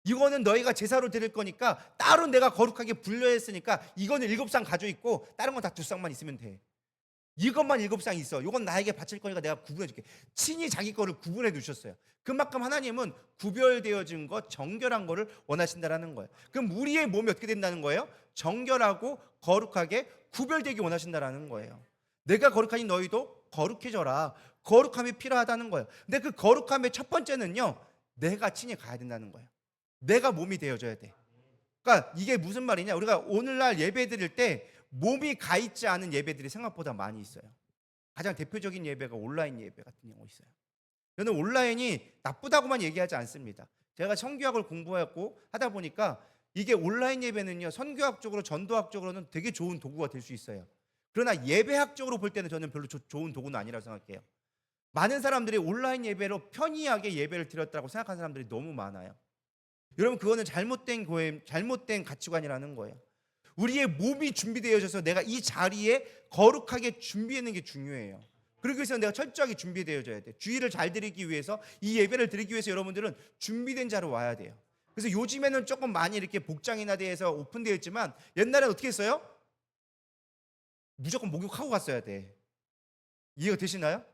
이거는 너희가 제사로 드릴 거니까 따로 내가 거룩하게 분려했으니까 이거는 7쌍 가지고 있고 다른 건 다 2쌍만 있으면 돼. 이것만 7쌍 있어. 이건 나에게 바칠 거니까 내가 구분해 줄게. 친히 자기 거를 구분해 두셨어요. 그만큼 하나님은 구별되어진 것, 정결한 거를 원하신다라는 거예요. 그럼 우리의 몸이 어떻게 된다는 거예요? 정결하고 거룩하게 구별되기 원하신다라는 거예요. 내가 거룩하니 너희도 거룩해져라. 거룩함이 필요하다는 거예요. 근데 그 거룩함의 첫 번째는요, 내가 친히 가야 된다는 거예요. 내가 몸이 되어줘야 돼. 그러니까 이게 무슨 말이냐, 우리가 오늘날 예배 드릴 때 몸이 가 있지 않은 예배들이 생각보다 많이 있어요. 가장 대표적인 예배가 온라인 예배 같은 경우 있어요. 저는 온라인이 나쁘다고만 얘기하지 않습니다. 제가 성교학을 공부하고 하다 보니까 이게 온라인 예배는요, 선교학적으로 전도학적으로는 되게 좋은 도구가 될 수 있어요. 그러나 예배학적으로 볼 때는 저는 별로 좋은 도구는 아니라고 생각해요. 많은 사람들이 온라인 예배로 편리하게 예배를 드렸다고 생각하는 사람들이 너무 많아요. 여러분, 그거는 잘못된 가치관이라는 거예요. 우리의 몸이 준비되어져서 내가 이 자리에 거룩하게 준비하는 게 중요해요. 그러기 위해서 내가 철저하게 준비되어져야 돼. 주의를 잘 드리기 위해서, 이 예배를 드리기 위해서 여러분들은 준비된 자로 와야 돼요. 그래서 요즘에는 조금 많이 이렇게 복장이나 대해서 오픈되어 있지만, 옛날에는 어떻게 했어요? 무조건 목욕하고 갔어야 돼. 이해가 되시나요?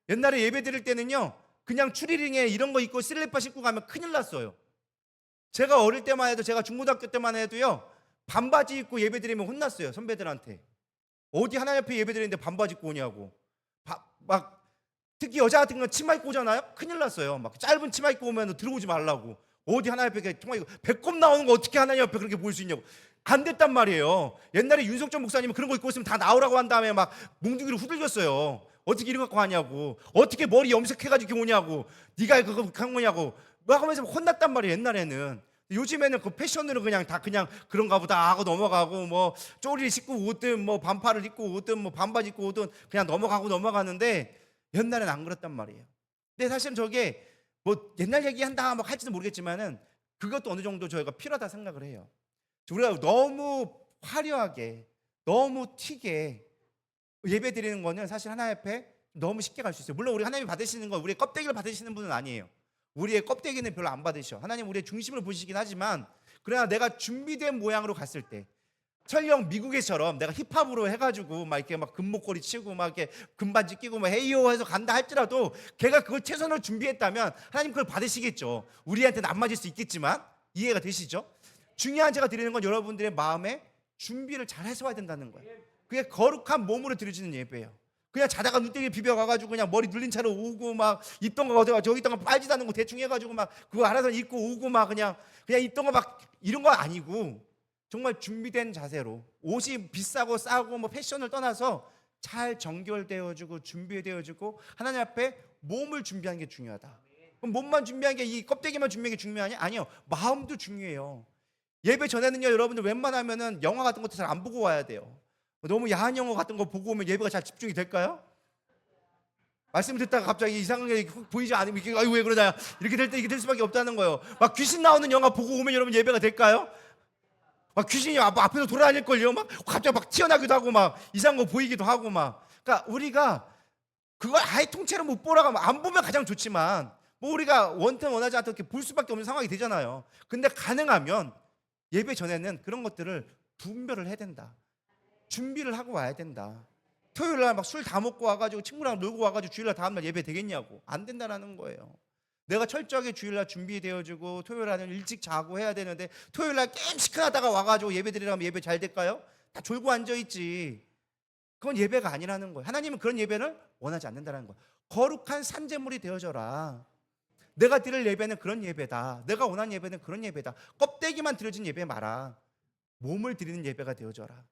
옛날에 예배 드릴 때는요, 그냥 추리링에 이런 거 입고 슬리퍼 신고 가면 큰일 났어요. 제가 어릴 때만 해도, 제가 중고등학교 때만 해도요, 반바지 입고 예배 드리면 혼났어요, 선배들한테. 어디 하나님 앞에 예배 드리는데 반바지 입고 오냐고. 막 특히 여자 같은 건 치마 입고 오잖아요. 큰일 났어요. 막 짧은 치마 입고 오면 들어오지 말라고. 어디 하나님 앞에 정말 배꼽 나오는 거 어떻게 하나님 앞에 그렇게 보일 수 있냐고. 안 됐단 말이에요. 옛날에 윤석철 목사님은 그런 거 입고 있으면 다 나오라고 한 다음에 막 몽둥이로 후들겼어요. 어떻게 이런 거 하냐고. 어떻게 머리 염색해가지고 이렇게 오냐고. 네가 그거 한 거냐고 막 하면서 혼났단 말이에요, 옛날에는. 요즘에는 그 패션으로 그냥 다 그냥 그런가 보다 하고 넘어가고, 뭐 쪼리를 씻고 오든 뭐 반팔을 입고 오든 뭐 반바지 입고 오든 그냥 넘어가는데, 옛날엔 안 그랬단 말이에요. 근데 사실은 저게 뭐 옛날 얘기한다 뭐 할지는 모르겠지만은 그것도 어느 정도 저희가 필요하다 생각을 해요. 우리가 너무 화려하게, 너무 튀게 예배 드리는 거는 사실 하나님 앞에 너무 쉽게 갈 수 있어요. 물론 우리 하나님이 받으시는 건 우리의 껍데기를 받으시는 분은 아니에요. 우리의 껍데기는 별로 안 받으셔. 하나님 우리의 중심을 보시긴 하지만, 그러나 내가 준비된 모양으로 갔을 때, 설령 미국에처럼 내가 힙합으로 해가지고 막 이렇게 막 금목걸이 치고 막 이렇게 금반지 끼고 막 헤이오 해서 간다 할지라도, 걔가 그걸 최선을 준비했다면 하나님 그걸 받으시겠죠. 우리한테는 안 맞을 수 있겠지만. 이해가 되시죠? 중요한 제가 드리는 건 여러분들의 마음에 준비를 잘 해서 와야 된다는 거예요. 그게 거룩한 몸으로 드려지는 예배예요. 그냥 자다가 눈대게 비벼가가지고 그냥 머리 눌린 채로 오고 막 있던 거 어디가 저기 있던 거 빨지도 않는 거 대충 해가지고 막 그거 알아서 입고 오고 막 그냥 있던 거 막 이런 거 아니고 정말 준비된 자세로 옷이 비싸고 싸고 뭐 패션을 떠나서 잘 정결되어지고 준비되어지고 하나님 앞에 몸을 준비하는 게 중요하다. 그럼 몸만 준비한 게 이 껍데기만 준비한 게 중요하냐? 아니요. 마음도 중요해요. 예배 전에는요 여러분들 웬만하면은 영화 같은 것도 잘 안 보고 와야 돼요. 너무 야한 영화 같은 거 보고 오면 예배가 잘 집중이 될까요? 말씀 듣다가 갑자기 이상한 게 보이지 않으면 이게 아유 왜 그러냐 이렇게 될 때 이게 될 수밖에 없다는 거예요. 막 귀신 나오는 영화 보고 오면 여러분 예배가 될까요? 막 귀신이 앞에서 돌아다닐 걸요. 막 갑자기 막 튀어나기도 하고 막 이상한 거 보이기도 하고 막. 그러니까 우리가 그걸 아예 통째로 못 보라고 하면 안 보면 가장 좋지만 뭐 우리가 원튼 원하지 않던 이렇게 볼 수밖에 없는 상황이 되잖아요. 근데 가능하면 예배 전에는 그런 것들을 분별을 해야 된다. 준비를 하고 와야 된다. 토요일 날 막 술 다 먹고 와가지고 친구랑 놀고 와가지고 주일날 다음날 예배 되겠냐고. 안 된다라는 거예요. 내가 철저하게 주일날 준비되어지고 토요일 날은 일찍 자고 해야 되는데 토요일 날 게임 시큰하다가 와가지고 예배 드리려면 예배 잘 될까요? 다 졸고 앉아있지. 그건 예배가 아니라는 거예요. 하나님은 그런 예배를 원하지 않는다는 거예요. 거룩한 산제물이 되어져라. 내가 드릴 예배는 그런 예배다. 내가 원하는 예배는 그런 예배다. 껍데기만 드려진 예배 마라. 몸을 드리는 예배가 되어져라.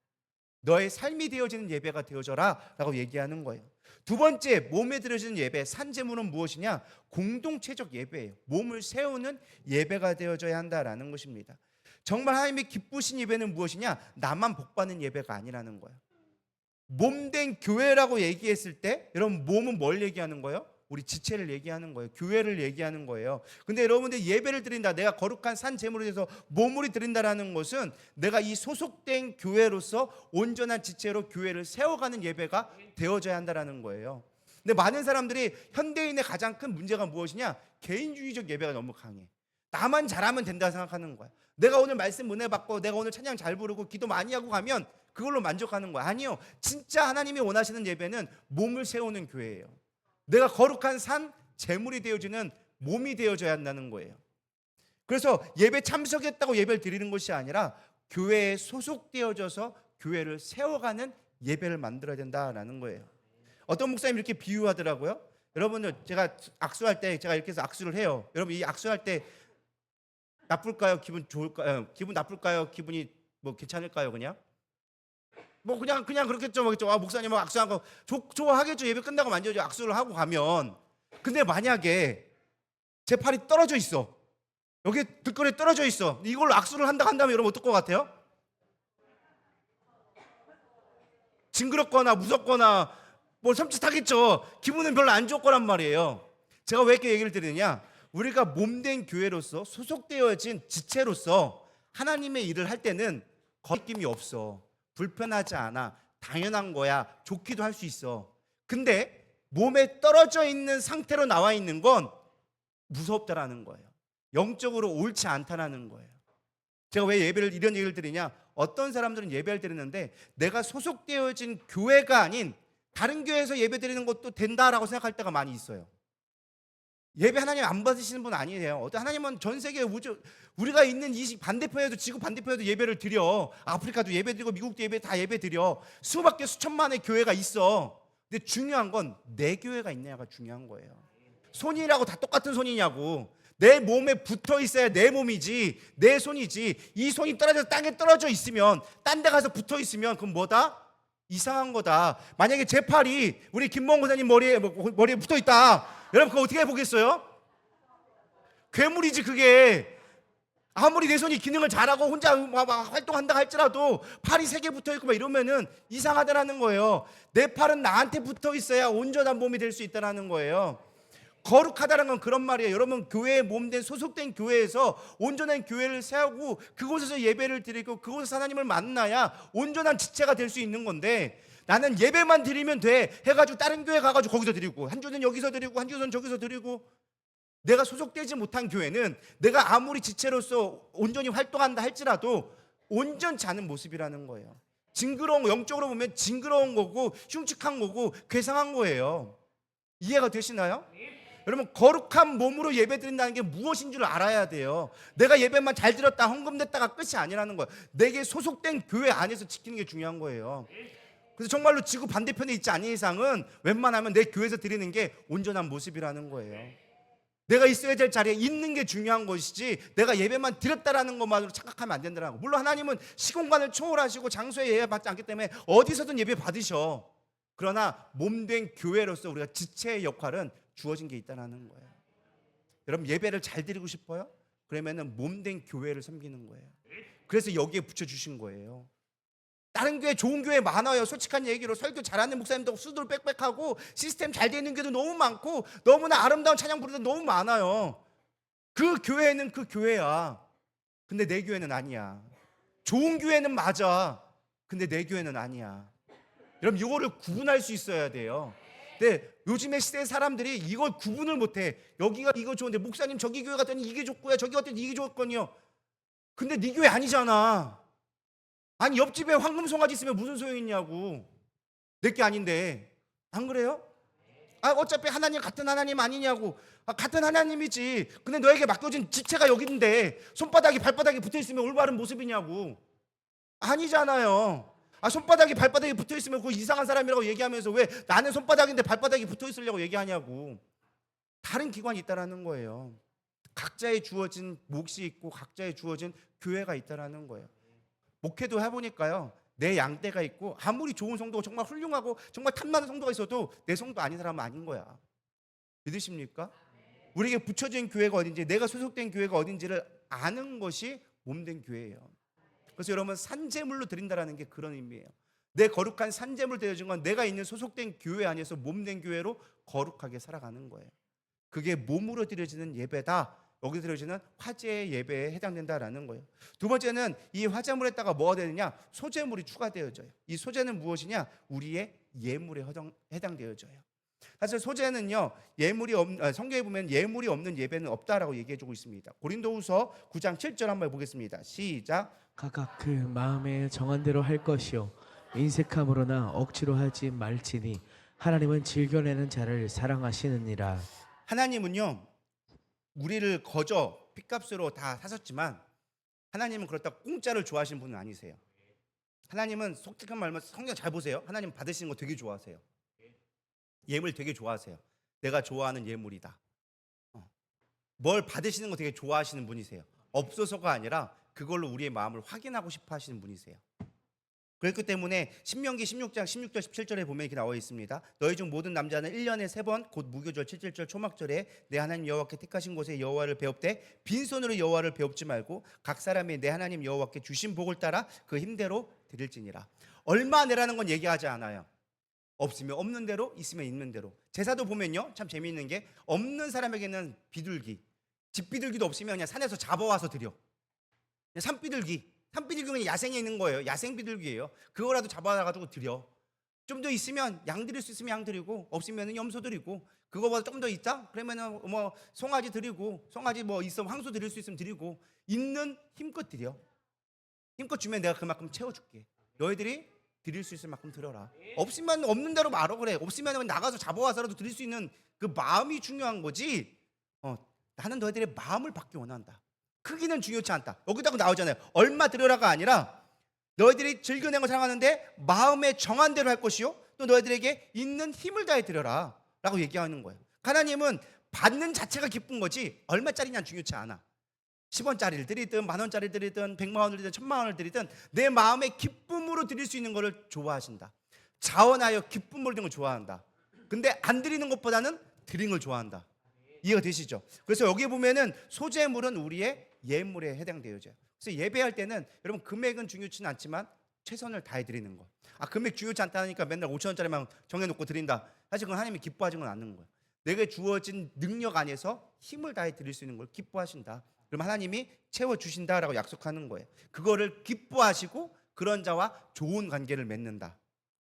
너의 삶이 되어지는 예배가 되어져라 라고 얘기하는 거예요. 두 번째, 몸에 드려지는 예배, 산제물은 무엇이냐? 공동체적 예배예요. 몸을 세우는 예배가 되어져야 한다라는 것입니다. 정말 하나님이 기쁘신 예배는 무엇이냐? 나만 복받는 예배가 아니라는 거예요. 몸된 교회라고 얘기했을 때 여러분 몸은 뭘 얘기하는 거예요? 우리 지체를 얘기하는 거예요. 교회를 얘기하는 거예요. 근데 여러분들 예배를 드린다, 내가 거룩한 산 제물을 해서 몸을 드린다라는 것은 내가 이 소속된 교회로서 온전한 지체로 교회를 세워가는 예배가 되어져야 한다라는 거예요. 근데 많은 사람들이 현대인의 가장 큰 문제가 무엇이냐? 개인주의적 예배가 너무 강해. 나만 잘하면 된다 생각하는 거야. 내가 오늘 말씀 은혜 받고 내가 오늘 찬양 잘 부르고 기도 많이 하고 가면 그걸로 만족하는 거야. 아니요. 진짜 하나님이 원하시는 예배는 몸을 세우는 교회예요. 내가 거룩한 산 제물이 되어지는 몸이 되어져야 한다는 거예요. 그래서 예배 참석했다고 예배를 드리는 것이 아니라 교회에 소속되어져서 교회를 세워가는 예배를 만들어야 된다라는 거예요. 어떤 목사님이 이렇게 비유하더라고요. 여러분들 제가 악수할 때 제가 이렇게 해서 악수를 해요. 여러분 이 악수할 때 나쁠까요? 기분 좋을까요? 기분 나쁠까요? 기분이 뭐 괜찮을까요? 뭐 그냥 그렇겠죠. 목사님 악수한 거 좋아하겠죠. 예배 끝나고 만져줘 악수를 하고 가면. 근데 만약에 제 팔이 떨어져 있어. 여기 득거리에 떨어져 있어. 이걸로 악수를 한다면 여러분 어떨 것 같아요? 징그럽거나 무섭거나 뭐 섬찟하겠죠. 기분은 별로 안 좋을 거란 말이에요. 제가 왜 이렇게 얘기를 드리느냐? 우리가 몸된 교회로서 소속되어진 지체로서 하나님의 일을 할 때는 거리낌이 없어. 불편하지 않아. 당연한 거야. 좋기도 할 수 있어. 근데 몸에 떨어져 있는 상태로 나와 있는 건 무섭다라는 거예요. 영적으로 옳지 않다라는 거예요. 제가 왜 예배를 이런 얘기를 드리냐? 어떤 사람들은 예배를 드리는데 내가 소속되어진 교회가 아닌 다른 교회에서 예배 드리는 것도 된다라고 생각할 때가 많이 있어요. 예배 하나님 안 받으시는 분 아니에요. 어떤 하나님은 전 세계 우주 우리가 있는 이 반대편에도 지구 반대편에도 예배를 드려. 아프리카도 예배 드리고 미국도 예배 다 예배 드려. 수밖에 수천만의 교회가 있어. 근데 중요한 건 내 교회가 있냐가 중요한 거예요. 손이라고 다 똑같은 손이냐고. 내 몸에 붙어 있어야 내 몸이지 내 손이지. 이 손이 떨어져서 땅에 떨어져 있으면 딴 데 가서 붙어 있으면 그건 뭐다? 이상한 거다. 만약에 제 팔이 우리 김몽 고사님 머리에 붙어 있다. 여러분 그거 어떻게 해보겠어요? 괴물이지 그게. 아무리 내 손이 기능을 잘하고 혼자 활동한다 할지라도 팔이 3개 붙어있고 막 이러면은 이상하다라는 거예요. 내 팔은 나한테 붙어 있어야 온전한 몸이 될 수 있다라는 거예요. 거룩하다는 건 그런 말이에요. 여러분 교회에 몸된 소속된 교회에서 온전한 교회를 세우고 그곳에서 예배를 드리고 그곳에서 하나님을 만나야 온전한 지체가 될 수 있는 건데, 나는 예배만 드리면 돼 해가지고 다른 교회 가가지고 거기서 드리고 한 주는 여기서 드리고 한 주는 저기서 드리고, 내가 소속되지 못한 교회는 내가 아무리 지체로서 온전히 활동한다 할지라도 온전치 않은 모습이라는 거예요. 징그러운 거, 영적으로 보면 징그러운 거고 흉측한 거고 괴상한 거예요. 이해가 되시나요? 여러분 거룩한 몸으로 예배드린다는 게 무엇인 줄 알아야 돼요. 내가 예배만 잘 드렸다 헌금됐다가 끝이 아니라는 거예요. 내게 소속된 교회 안에서 지키는 게 중요한 거예요. 그래서 정말로 지구 반대편에 있지 않은 이상은 웬만하면 내 교회에서 드리는 게 온전한 모습이라는 거예요. 내가 있어야 될 자리에 있는 게 중요한 것이지 내가 예배만 드렸다라는 것만으로 착각하면 안 된다는 거. 물론 하나님은 시공간을 초월하시고 장소에 예배 받지 않기 때문에 어디서든 예배 받으셔. 그러나 몸된 교회로서 우리가 지체의 역할은 주어진 게 있다는 거예요. 여러분 예배를 잘 드리고 싶어요? 그러면은 몸된 교회를 섬기는 거예요. 그래서 여기에 붙여주신 거예요. 다른 교회 좋은 교회 많아요. 솔직한 얘기로 설교 잘하는 목사님도 수두로 빽빽하고 시스템 잘 되는 교회도 너무 많고 너무나 아름다운 찬양 부르는 데 너무 많아요. 그 교회는 그 교회야. 근데 내 교회는 아니야. 좋은 교회는 맞아. 근데 내 교회는 아니야. 여러분 이거를 구분할 수 있어야 돼요. 근데 요즘의 시대 사람들이 이걸 구분을 못해. 여기가 이거 좋은데 목사님 저기 교회 갔더니 이게 좋고요. 저기 갔더니 이게 좋거든요. 근데 네 교회 아니잖아. 아니 옆집에 황금송아지 있으면 무슨 소용이 있냐고. 내게 아닌데. 안 그래요? 어차피 하나님 같은 하나님 아니냐고. 같은 하나님이지. 근데 너에게 맡겨진 지체가 여기 있는데 손바닥이 발바닥이 붙어있으면 올바른 모습이냐고. 아니잖아요. 손바닥이 발바닥이 붙어있으면 그 이상한 사람이라고 얘기하면서 왜 나는 손바닥인데 발바닥이 붙어있으려고 얘기하냐고. 다른 기관이 있다는 거예요. 각자의 주어진 몫이 있고 각자의 주어진 교회가 있다는 거예요. 목회도 해보니까요, 내 양떼가 있고 아무리 좋은 성도가 정말 훌륭하고 정말 탐나는 성도가 있어도 내 성도 아닌 사람은 아닌 거야. 믿으십니까? 우리에게 붙여진 교회가 어딘지, 내가 소속된 교회가 어딘지를 아는 것이 몸된 교회예요. 그래서 여러분 산제물로 드린다라는 게 그런 의미예요. 내 거룩한 산제물 드려진 건 내가 있는 소속된 교회 안에서 몸된 교회로 거룩하게 살아가는 거예요. 그게 몸으로 드려지는 예배다. 여기 드려지는 화제의 예배에 해당된다라는 거예요. 두 번째는 이 화제물에다가 뭐가 되느냐? 소제물이 추가되어져요. 이 소제는 무엇이냐? 우리의 예물에 해당되어져요. 사실 소제는요, 성경에 보면 예물이 없는 예배는 없다라고 얘기해주고 있습니다. 고린도후서 9장 7절 한번 보겠습니다. 시작. 각각 그 마음에 정한 대로 할 것이요 인색함으로나 억지로 하지 말지니 하나님은 즐겨내는 자를 사랑하시느니라. 하나님은요, 우리를 거저 핏값으로 다 사셨지만 하나님은 그렇다고 공짜를 좋아하시는 분은 아니세요. 하나님은 솔직한 말만 성경 잘 보세요. 하나님 받으시는 거 되게 좋아하세요. 예물 되게 좋아하세요. 내가 좋아하는 예물이다. 뭘 받으시는 거 되게 좋아하시는 분이세요. 없어서가 아니라 그걸로 우리의 마음을 확인하고 싶어 하시는 분이세요. 그렇기 때문에 신명기 16장 16절 17절에 보면 이렇게 나와 있습니다. 너희 중 모든 남자는 1년에 3번 곧 무교절 7.7절 초막절에 내 하나님 여호와께 택하신 곳에 여호와를 배웁되 빈손으로 여호와를 배웁지 말고 각 사람이 내 하나님 여호와께 주신 복을 따라 그 힘대로 드릴지니라. 얼마 내라는 건 얘기하지 않아요. 없으면 없는 대로, 있으면 있는 대로. 제사도 보면요, 참 재미있는 게 없는 사람에게는 비둘기, 집 비둘기도 없으면 그냥 산에서 잡아와서 드려. 산비둘기는 야생에 있는 거예요. 야생 비둘기예요. 그거라도 잡아가지고 드려. 좀 더 있으면 양 드릴 수 있으면 양 드리고, 없으면 염소 드리고, 그거보다 좀 더 있다? 그러면은 뭐 송아지 드리고, 송아지 뭐 있으면 황소 드릴 수 있으면 드리고, 있는 힘껏 드려. 힘껏 주면 내가 그만큼 채워줄게. 너희들이 드릴 수 있을 만큼 드려라. 없으면 없는 대로 말어 그래. 없으면 나가서 잡아와서라도 드릴 수 있는 그 마음이 중요한 거지. 나는 너희들의 마음을 받기 원한다. 크기는 중요치 않다. 여기다가 나오잖아요. 얼마 드려라가 아니라 너희들이 즐겨낸 걸 사랑하는데 마음에 정한 대로 할 것이요 또 너희들에게 있는 힘을 다해 드려라 라고 얘기하는 거예요. 하나님은 받는 자체가 기쁜 거지 얼마짜리냐는 중요치 않아. 10원짜리를 드리든 만원짜리를 드리든 100만 원을 드리든 1000만 원을 드리든 내 마음의 기쁨으로 드릴 수 있는 것을 좋아하신다. 자원하여 기쁨으로 드리는 걸 좋아한다. 근데 안 드리는 것보다는 드리는 걸 좋아한다. 이해가 되시죠? 그래서 여기 보면은 소재물은 우리의 예물에 해당되어져요. 그래서 예배할 때는 여러분 금액은 중요치는 않지만 최선을 다해 드리는 거. 금액 중요치 않다니까 맨날 5,000원짜리만 정해놓고 드린다. 사실 그건 하나님이 기뻐하지는 않는 거예요. 내게 주어진 능력 안에서 힘을 다해 드릴 수 있는 걸 기뻐하신다. 그럼 하나님이 채워주신다라고 약속하는 거예요. 그거를 기뻐하시고 그런 자와 좋은 관계를 맺는다.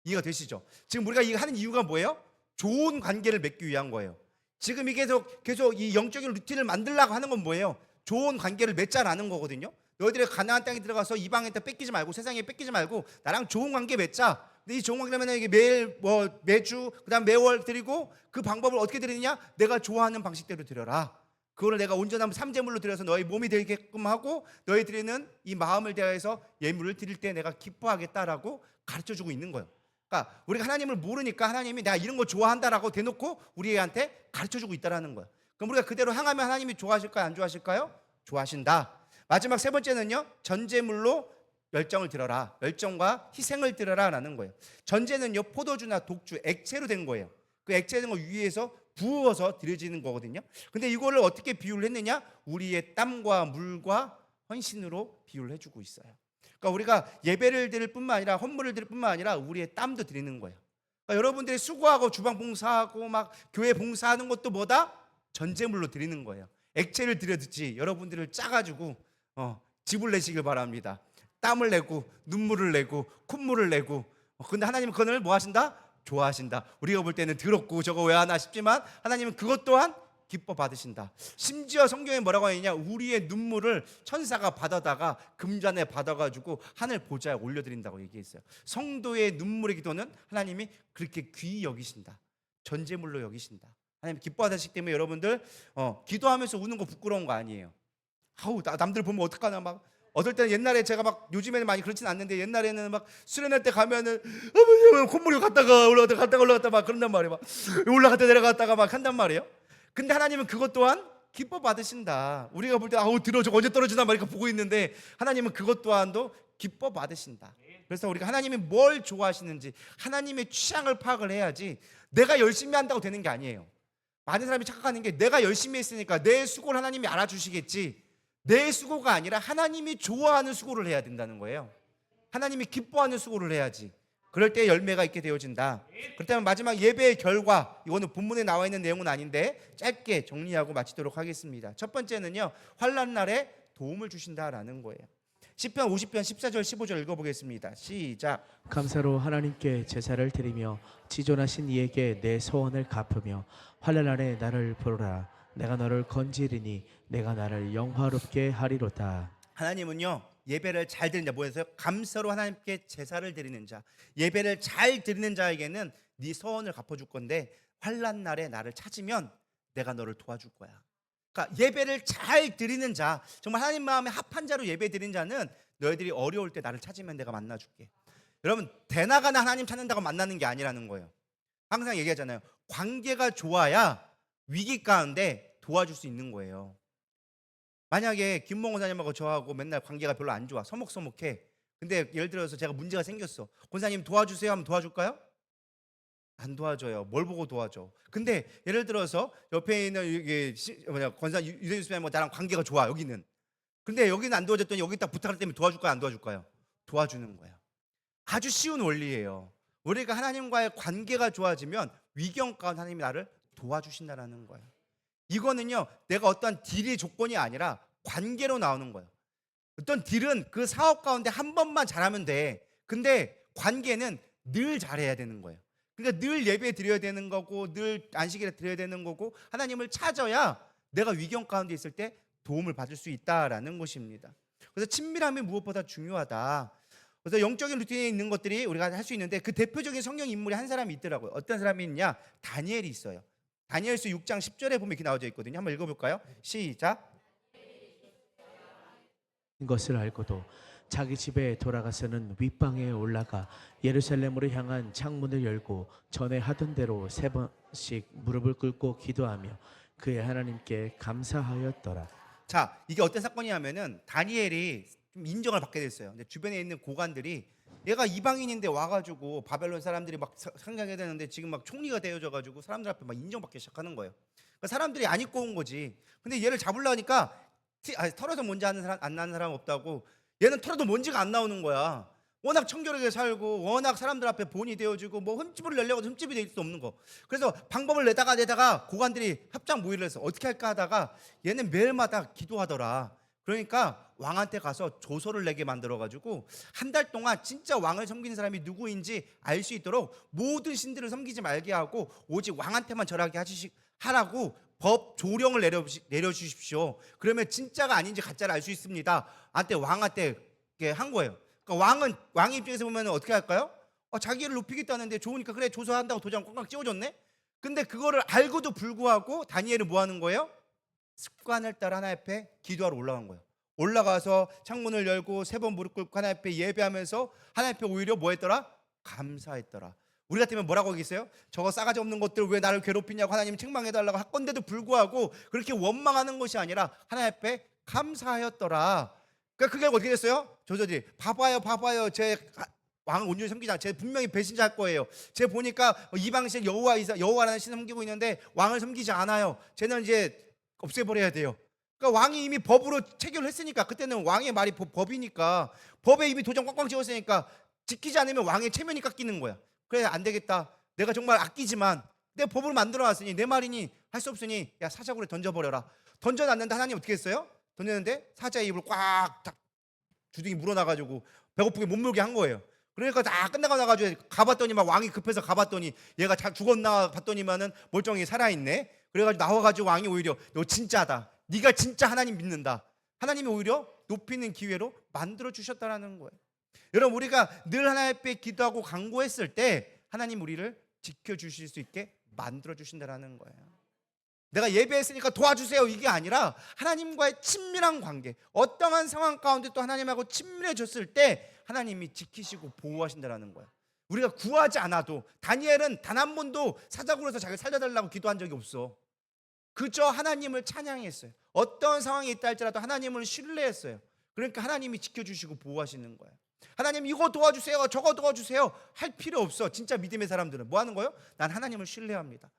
이해가 되시죠? 지금 우리가 이거 하는 이유가 뭐예요? 좋은 관계를 맺기 위한 거예요. 지금 이 계속 이 영적인 루틴을 만들려고 하는 건 뭐예요? 좋은 관계를 맺자라는 거거든요. 너희들이 가나안 땅에 들어가서 이방한테 뺏기지 말고 세상에 뺏기지 말고 나랑 좋은 관계 맺자. 근데 이 좋은 관계라면 이게 매일 매주 그다음 매월 드리고 그 방법을 어떻게 드리느냐? 내가 좋아하는 방식대로 드려라. 그거를 내가 온전한 삼재물로 드려서 너희 몸이 되게끔 하고 너희 드리는 이 마음을 대하여서 예물을 드릴 때 내가 기뻐하겠다라고 가르쳐주고 있는 거예요. 그러니까 우리가 하나님을 모르니까 하나님이 내가 이런 거 좋아한다라고 대놓고 우리한테 가르쳐주고 있다라는 거야. 그럼 우리가 그대로 향하면 하나님이 좋아하실까요? 안 좋아하실까요? 좋아하신다. 마지막 세 번째는요, 전제물로 열정을 들어라. 열정과 희생을 들어라라는 거예요. 전제는요, 포도주나 독주, 액체로 된 거예요. 그 액체된 거 위에서 부어서 드려지는 거거든요. 근데 이거를 어떻게 비유를 했느냐? 우리의 땀과 물과 헌신으로 비유를 해주고 있어요. 그러니까 우리가 예배를 드릴 뿐만 아니라 헌물을 드릴 뿐만 아니라 우리의 땀도 드리는 거예요. 그러니까 여러분들이 수고하고 주방 봉사하고 막 교회 봉사하는 것도 뭐다? 전제물로 드리는 거예요. 액체를 드려듯이 여러분들을 짜가지고 집을 내시길 바랍니다. 땀을 내고 눈물을 내고 콧물을 내고. 근데 하나님은 그걸 뭐 하신다? 좋아하신다. 우리가 볼 때는 더럽고 저거 왜 하나 싶지만 하나님은 그것 또한 기뻐 받으신다. 심지어 성경에 뭐라고 하느냐, 우리의 눈물을 천사가 받아다가 금잔에 받아가지고 하늘 보좌에 올려드린다고 얘기했어요. 성도의 눈물의 기도는 하나님이 그렇게 귀히 여기신다. 전제물로 여기신다. 하나님 기뻐하시기 때문에 여러분들 기도하면서 우는 거 부끄러운 거 아니에요. 아우 남들 보면 어떡하나 막. 어떨 때는 옛날에 제가 막, 요즘에는 많이 그렇진 않는데 옛날에는 막 수련할 때 가면은 아버님 콧물이 갔다가 올라갔다 막 그런단 말이에요. 막 올라갔다 내려갔다가 막 한단 말이에요. 근데 하나님은 그것 또한 기뻐 받으신다. 우리가 볼 때 아우 들어 저거 언제 떨어지나 막 이렇게 보고 있는데 하나님은 그것 또한도 기뻐 받으신다. 그래서 우리가 하나님이 뭘 좋아하시는지 하나님의 취향을 파악을 해야지 내가 열심히 한다고 되는 게 아니에요. 많은 사람이 착각하는 게 내가 열심히 했으니까 내 수고를 하나님이 알아주시겠지, 내 수고가 아니라 하나님이 좋아하는 수고를 해야 된다는 거예요. 하나님이 기뻐하는 수고를 해야지. 그럴 때 열매가 있게 되어진다. 그렇다면 마지막 예배의 결과, 이거는 본문에 나와 있는 내용은 아닌데 짧게 정리하고 마치도록 하겠습니다. 첫 번째는요, 환난 날에 도움을 주신다라는 거예요. 시편 50편 14절 15절 읽어보겠습니다. 시작. 감사로 하나님께 제사를 드리며 지존하신 이에게 내 소원을 갚으며 환난 날에 나를 부르라. 내가 너를 건지리니 내가 나를 영화롭게 하리로다. 하나님은요, 예배를 잘 드리는 자, 뭐였어요? 감사로 하나님께 제사를 드리는 자, 예배를 잘 드리는 자에게는 네 소원을 갚아줄 건데 환난 날에 나를 찾으면 내가 너를 도와줄 거야. 그러니까 예배를 잘 드리는 자, 정말 하나님 마음에 합한 자로 예배 드리는 자는 너희들이 어려울 때 나를 찾으면 내가 만나줄게. 여러분, 대나가나 하나님 찾는다고 만나는 게 아니라는 거예요. 항상 얘기하잖아요. 관계가 좋아야 위기 가운데 도와줄 수 있는 거예요. 만약에 김몽호 사님하고 저하고 맨날 관계가 별로 안 좋아, 서먹서먹해. 근데 예를 들어서 제가 문제가 생겼어. 권사님 도와주세요 하면 도와줄까요? 안 도와줘요. 뭘 보고 도와줘? 근데 예를 들어서 옆에 있는 이게 권사 유대인 수사님 나랑 관계가 좋아, 여기는. 근데 여기는 안 도와줬더니 여기 딱 부탁할 때면 도와줄까요? 안 도와줄까요? 도와주는 거예요. 아주 쉬운 원리예요. 우리가 하나님과의 관계가 좋아지면 위경 가운데 하나님이 나를 도와주신다라는 거예요. 이거는요, 내가 어떤 딜의 조건이 아니라 관계로 나오는 거예요. 어떤 딜은 그 사업 가운데 한 번만 잘하면 돼. 근데 관계는 늘 잘해야 되는 거예요. 그러니까 늘 예배 드려야 되는 거고 늘 안식일에 드려야 되는 거고 하나님을 찾아야 내가 위경 가운데 있을 때 도움을 받을 수 있다라는 것입니다. 그래서 친밀함이 무엇보다 중요하다. 그래서 영적인 루틴에 있는 것들이 우리가 할 수 있는데 그 대표적인 성경 인물이 한 사람이 있더라고요. 어떤 사람이 있냐? 다니엘이 있어요. 다니엘서 6장 10절에 보면 이렇게 나와져 있거든요. 한번 읽어볼까요? 시작. 것을 알고도 자기 집에 돌아가서는 윗방에 올라가 예루살렘으로 향한 창문을 열고 전에 하던 대로 3번씩 무릎을 꿇고 기도하며 그의 하나님께 감사하였더라. 자, 이게 어떤 사건이냐면은 다니엘이 좀 인정을 받게 됐어요. 근데 주변에 있는 고관들이 얘가 이방인인데 와가지고 바벨론 사람들이 막 상경해야 되는데 지금 막 총리가 되어져가지고 사람들 앞에 막 인정받기 시작하는 거예요. 그러니까 사람들이 안 입고 온 거지. 근데 얘를 잡으려니까 털어서 먼지 안 나는 사람 없다고. 얘는 털어도 먼지가 안 나오는 거야. 워낙 청결하게 살고 워낙 사람들 앞에 본이 되어지고 뭐 흠집을 내려고 흠집이 될 수 없는 거. 그래서 방법을 내다가 고관들이 협상 모의를 해서 어떻게 할까 하다가 얘는 매일마다 기도하더라. 그러니까 왕한테 가서 조서를 내게 만들어가지고 한 달 동안 진짜 왕을 섬기는 사람이 누구인지 알 수 있도록 모든 신들을 섬기지 말게 하고 오직 왕한테만 절하게 하라고 법 조령을 내려주십시오. 그러면 진짜가 아닌지 가짜를 알 수 있습니다. 왕한테 한 거예요. 그러니까 왕의 입장에서 보면 어떻게 할까요? 자기를 높이겠다는데 좋으니까 그래 조서한다고 도장 꽉꽉 찍어줬네. 근데 그거를 알고도 불구하고 다니엘은 뭐 하는 거예요? 습관을 따라 하나님 앞에 기도하러 올라간 거예요. 올라가서 창문을 열고 3번 무릎 꿇고 하나님 앞에 예배하면서 하나님 앞에 오히려 뭐 했더라? 감사했더라. 우리 같으면 뭐라고 하겠어요? 저거 싸가지 없는 것들 왜 나를 괴롭히냐고 하나님 책망해달라고 할 건데도 불구하고 그렇게 원망하는 것이 아니라 하나님 앞에 감사하였더라. 그러니까 그게 어떻게 됐어요? 저들이 봐봐요 제 왕을 온전히 섬기지 않아. 쟤 분명히 배신자일 거예요. 쟤 보니까 이방신 여호와라는 신 섬기고 있는데 왕을 섬기지 않아요. 쟤는 이제 없애버려야 돼요. 그러니까 왕이 이미 법으로 체결을 했으니까, 그때는 왕의 말이 법이니까, 법에 이미 도장 꽝꽝 찍었으니까 지키지 않으면 왕의 체면이 깎이는 거야. 그래, 안 되겠다. 내가 정말 아끼지만 내 법을 만들어놨으니 내 말이니 할 수 없으니 야 사자굴에 던져버려라. 던져놨는데 하나님 어떻게 했어요? 던졌는데 사자의 입을 꽉 주둥이 물어놔가지고 배고프게 못 물게 한 거예요. 그러니까 다 끝나고 나가지고 가봤더니 막 왕이 급해서 가봤더니 얘가 잘 죽었나 봤더니만은 멀쩡히 살아있네. 그래가지고 나와가지고 왕이 오히려 너 진짜다, 네가 진짜 하나님 믿는다, 하나님이 오히려 높이는 기회로 만들어 주셨다라는 거예요. 여러분, 우리가 늘 하나님 앞에 기도하고 간구했을 때 하나님 우리를 지켜주실 수 있게 만들어 주신다라는 거예요. 내가 예배했으니까 도와주세요 이게 아니라 하나님과의 친밀한 관계, 어떠한 상황 가운데 또 하나님하고 친밀해졌을 때 하나님이 지키시고 보호하신다라는 거예요. 우리가 구하지 않아도, 다니엘은 단 한 번도 사자굴에서 자기를 살려달라고 기도한 적이 없어. 그저 하나님을 찬양했어요. 어떤 상황이 있다 할지라도 하나님을 신뢰했어요. 그러니까 하나님이 지켜주시고 보호하시는 거예요. 하나님 이거 도와주세요 저거 도와주세요 할 필요 없어. 진짜 믿음의 사람들은 뭐 하는 거예요? 난 하나님을 신뢰합니다.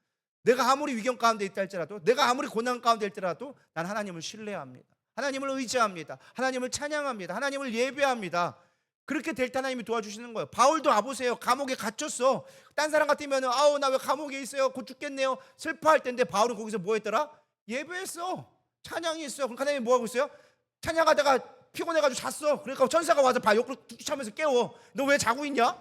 내가 아무리 위경 가운데 있다 할지라도, 내가 아무리 고난 가운데 있더라도 난 하나님을 신뢰합니다. 하나님을 의지합니다. 하나님을 찬양합니다. 하나님을 예배합니다. 그렇게 될 때 하나님이 도와주시는 거예요. 바울도 와보세요. 감옥에 갇혔어. 딴 사람 같으면 아우 나 왜 감옥에 있어요, 곧 죽겠네요, 슬퍼할 텐데 바울은 거기서 뭐 했더라? 예배했어. 찬양했어. 그러니까 하나님이 뭐 하고 있어요? 찬양하다가 피곤해가지고 잤어. 그러니까 천사가 와서 욕을 툭툭 차면서 깨워. 너 왜 자고 있냐?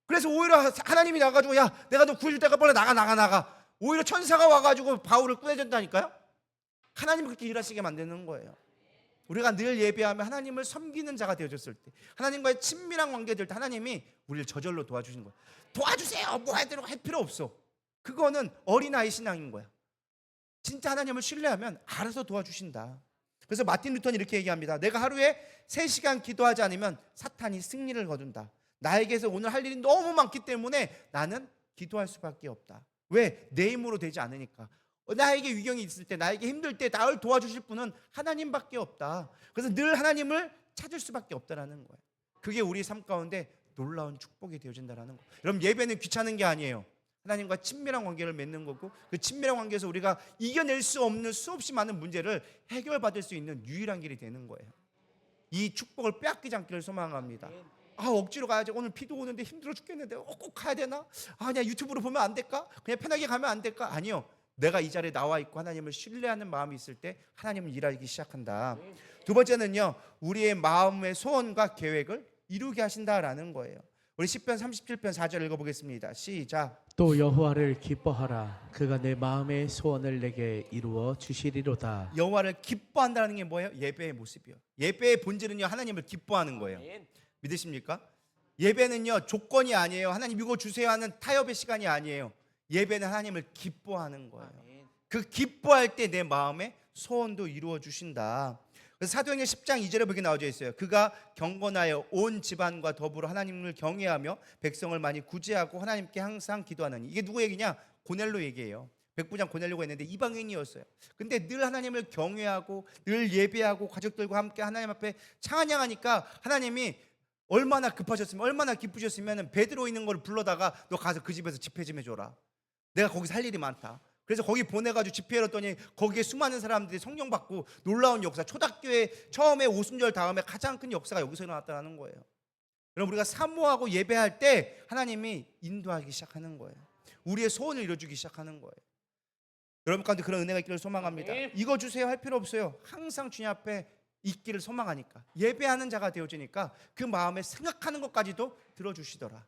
그래서 오히려 하나님이 나가지고 야 내가 너 구해줄 때가 빨리 나가. 오히려 천사가 와가지고 바울을 꾸내준다니까요. 하나님이 그렇게 일하시게 만드는 거예요. 우리가 늘 예배하며 하나님을 섬기는 자가 되어졌을 때, 하나님과의 친밀한 관계 될 때 하나님이 우리를 저절로 도와주시는 거예요. 도와주세요 뭐 해야 되는 할 필요 없어. 그거는 어린아이 신앙인 거야. 진짜 하나님을 신뢰하면 알아서 도와주신다. 그래서 마틴 루터는 이렇게 얘기합니다. 내가 하루에 3시간 기도하지 않으면 사탄이 승리를 거둔다. 나에게서 오늘 할 일이 너무 많기 때문에 나는 기도할 수밖에 없다. 왜? 내 힘으로 되지 않으니까. 나에게 위경이 있을 때, 나에게 힘들 때 나를 도와주실 분은 하나님밖에 없다. 그래서 늘 하나님을 찾을 수밖에 없다라는 거예요. 그게 우리 삶 가운데 놀라운 축복이 되어진다라는 거예요. 여러분, 예배는 귀찮은 게 아니에요. 하나님과 친밀한 관계를 맺는 거고, 그 친밀한 관계에서 우리가 이겨낼 수 없는 수없이 많은 문제를 해결받을 수 있는 유일한 길이 되는 거예요. 이 축복을 빼앗기지 않기를 소망합니다. 억지로 가야지. 오늘 비도 오는데 힘들어 죽겠는데 꼭 가야 되나? 그냥 유튜브로 보면 안 될까? 그냥 편하게 가면 안 될까? 아니요. 내가 이 자리에 나와 있고 하나님을 신뢰하는 마음이 있을 때 하나님은 일하기 시작한다. 두 번째는요, 우리의 마음의 소원과 계획을 이루게 하신다라는 거예요. 우리 시편 37편 4절 읽어보겠습니다. 시작. 또 여호와를 기뻐하라. 그가 내 마음의 소원을 내게 이루어 주시리로다. 여호와를 기뻐한다는 게 뭐예요? 예배의 모습이요. 예배의 본질은요, 하나님을 기뻐하는 거예요. 믿으십니까? 예배는요, 조건이 아니에요. 하나님 이거 주세요 하는 타협의 시간이 아니에요. 예배는 하나님을 기뻐하는 거예요. 그 기뻐할 때 내 마음의 소원도 이루어 주신다. 그래서 사도행전 10장 2절에 보게 나와져 있어요. 그가 경건하여 온 집안과 더불어 하나님을 경외하며 백성을 많이 구제하고 하나님께 항상 기도하느니. 이게 누구 얘기냐? 고넬로 얘기예요. 백부장 고넬로가 있는데 이방인이었어요. 근데 늘 하나님을 경외하고 늘 예배하고 가족들과 함께 하나님 앞에 찬양하니까 하나님이 얼마나 급하셨으면, 얼마나 기쁘셨으면 베드로 있는 걸 불러다가 너 가서 그 집에서 집회 좀 해줘라. 내가 거기서 할 일이 많다. 그래서 거기 보내가지고 집회했더니 거기에 수많은 사람들이 성령 받고 놀라운 역사, 초대교회 처음에 오순절 다음에 가장 큰 역사가 여기서 일어났다는 거예요. 여러분, 우리가 사모하고 예배할 때 하나님이 인도하기 시작하는 거예요. 우리의 소원을 이뤄주기 시작하는 거예요. 여러분 가운데 그런 은혜가 있기를 소망합니다. 이거 주세요 할 필요 없어요. 항상 주님 앞에 있기를 소망하니까, 예배하는 자가 되어지니까 그 마음에 생각하는 것까지도 들어주시더라.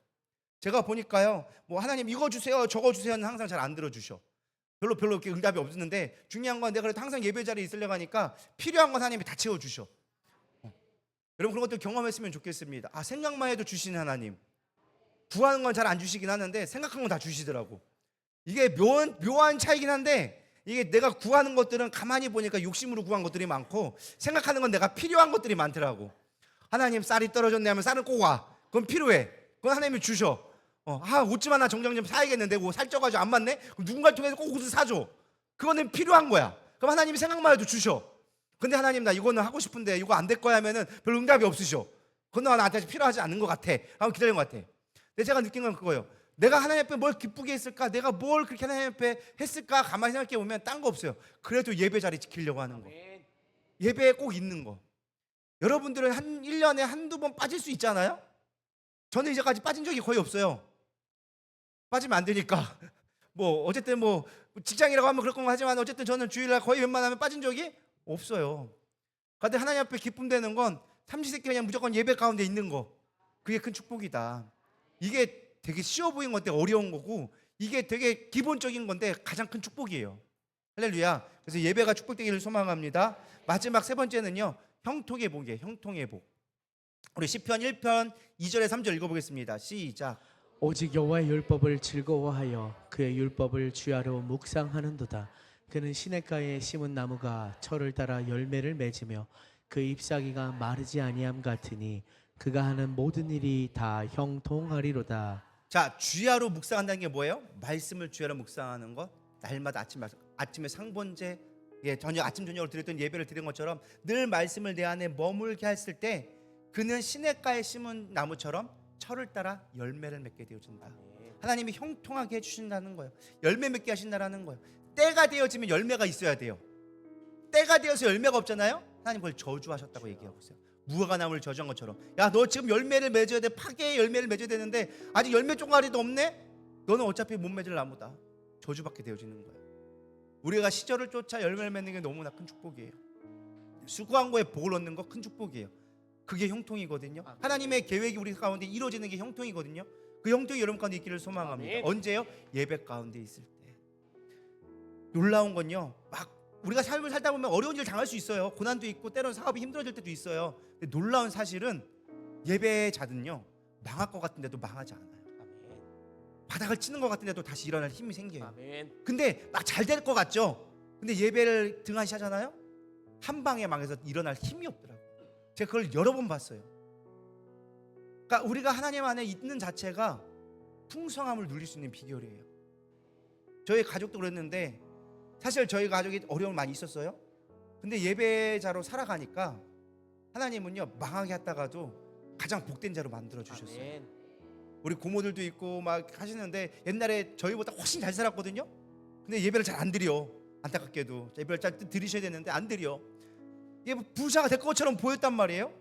제가 보니까요, 뭐 하나님 이거 주세요 저거 주세요는 항상 잘 안 들어주셔. 별로 이렇게 응답이 없었는데, 중요한 건 내가 그래도 항상 예배 자리에 있으려고 하니까 필요한 건 하나님이 다 채워주셔. 여러분, 그런 것들 경험했으면 좋겠습니다. 생각만 해도 주시는 하나님. 구하는 건 잘 안 주시긴 하는데 생각한 건 다 주시더라고. 이게 묘한 차이긴 한데, 이게 내가 구하는 것들은 가만히 보니까 욕심으로 구한 것들이 많고, 생각하는 건 내가 필요한 것들이 많더라고. 하나님 쌀이 떨어졌네 하면 쌀은 꼭 와. 그건 필요해. 그건 하나님이 주셔. 옷좀 하나 정장 좀 사야겠는데 그거 살쪄가지고 안 맞네? 그럼 누군가를 통해서 꼭 옷을 사줘. 그거는 필요한 거야. 그럼 하나님이 생각만 해도 주셔. 근데 하나님 나 이거는 하고 싶은데 이거 안 될 거야 하면은 별로 응답이 없으셔. 그건 나한테 필요하지 않는 것 같아. 한번 기다린 것 같아. 근데 제가 느낀 건 그거예요. 내가 하나님 앞에 뭘 기쁘게 했을까? 내가 뭘 그렇게 하나님 앞에 했을까? 가만히 생각해 보면 딴 거 없어요. 그래도 예배 자리 지키려고 하는 거. 예배에 꼭 있는 거. 여러분들은 1년에 한두 번 빠질 수 있잖아요. 저는 이제까지 빠진 적이 거의 없어요. 빠지면 안 되니까. 어쨌든 직장이라고 하면 그럴 건 하지만 어쨌든 저는 주일날 거의 웬만하면 빠진 적이 없어요. 그런데 하나님 앞에 기쁨 되는 건 삼시세끼 그냥 무조건 예배 가운데 있는 거. 그게 큰 축복이다. 이게 되게 쉬워 보이는 건데 어려운 거고, 이게 되게 기본적인 건데 가장 큰 축복이에요. 할렐루야. 그래서 예배가 축복되기를 소망합니다. 마지막 세 번째는요, 형통의 복이에요. 형통의 복. 우리 시편 1편 2절에 3절 읽어보겠습니다. 시작. 오직 여호와의 율법을 즐거워하여 그의 율법을 주야로 묵상하는도다. 그는 시냇가에 심은 나무가 철을 따라 열매를 맺으며 그 잎사귀가 마르지 아니함 같으니 그가 하는 모든 일이 다 형통하리로다. 자, 주야로 묵상한다는 게 뭐예요? 말씀을 주야로 묵상하는 것. 날마다 아침에 상번제, 저녁 아침 저녁으로 드렸던 예배를 드린 것처럼 늘 말씀을 내 안에 머물게 했을 때 그는 시냇가에 심은 나무처럼 철을 따라 열매를 맺게 되어진다. 하나님이 형통하게 해주신다는 거예요. 열매 맺게 하신다는 거예요. 때가 되어지면 열매가 있어야 돼요. 때가 되어서 열매가 없잖아요. 하나님 그걸 저주하셨다고 얘기하고 있어요. 무화과나무를 저주한 것처럼, 야 너 지금 열매를 맺어야 돼. 파괴의 열매를 맺어야 되는데 아직 열매 종아리도 없네. 너는 어차피 못 맺을 나무다. 저주받게 되어지는 거예요. 우리가 시절을 쫓아 열매를 맺는 게 너무나 큰 축복이에요. 수고한 거에 복을 얻는 거 큰 축복이에요. 그게 형통이거든요. 하나님의 계획이 우리 가운데 이루어지는 게 형통이거든요. 그 형통이 여러분 가운데 있기를 소망합니다. 언제요? 예배 가운데 있을 때. 놀라운 건요, 막 우리가 삶을 살다 보면 어려운 일 당할 수 있어요. 고난도 있고 때로는 사업이 힘들어질 때도 있어요. 근데 놀라운 사실은 예배자는요, 망할 것 같은데도 망하지 않아요. 바닥을 치는 것 같은데도 다시 일어날 힘이 생겨요. 근데 막 잘 될 것 같죠? 근데 예배를 등한시 하잖아요. 한 방에 망해서 일어날 힘이 없더라고요. 제가 그걸 여러 번 봤어요. 그러니까 우리가 하나님 안에 있는 자체가 풍성함을 누릴 수 있는 비결이에요. 저희 가족도 그랬는데 사실 저희 가족이 어려움이 많이 있었어요. 근데 예배자로 살아가니까 하나님은요, 망하게 했다가도 가장 복된 자로 만들어 주셨어요. 우리 고모들도 있고 막 하시는데 옛날에 저희보다 훨씬 잘 살았거든요. 근데 예배를 잘 안 드려. 안타깝게도 예배를 잘 드리셔야 되는데 안 드려. 이게 부자가 될 것처럼 보였단 말이에요.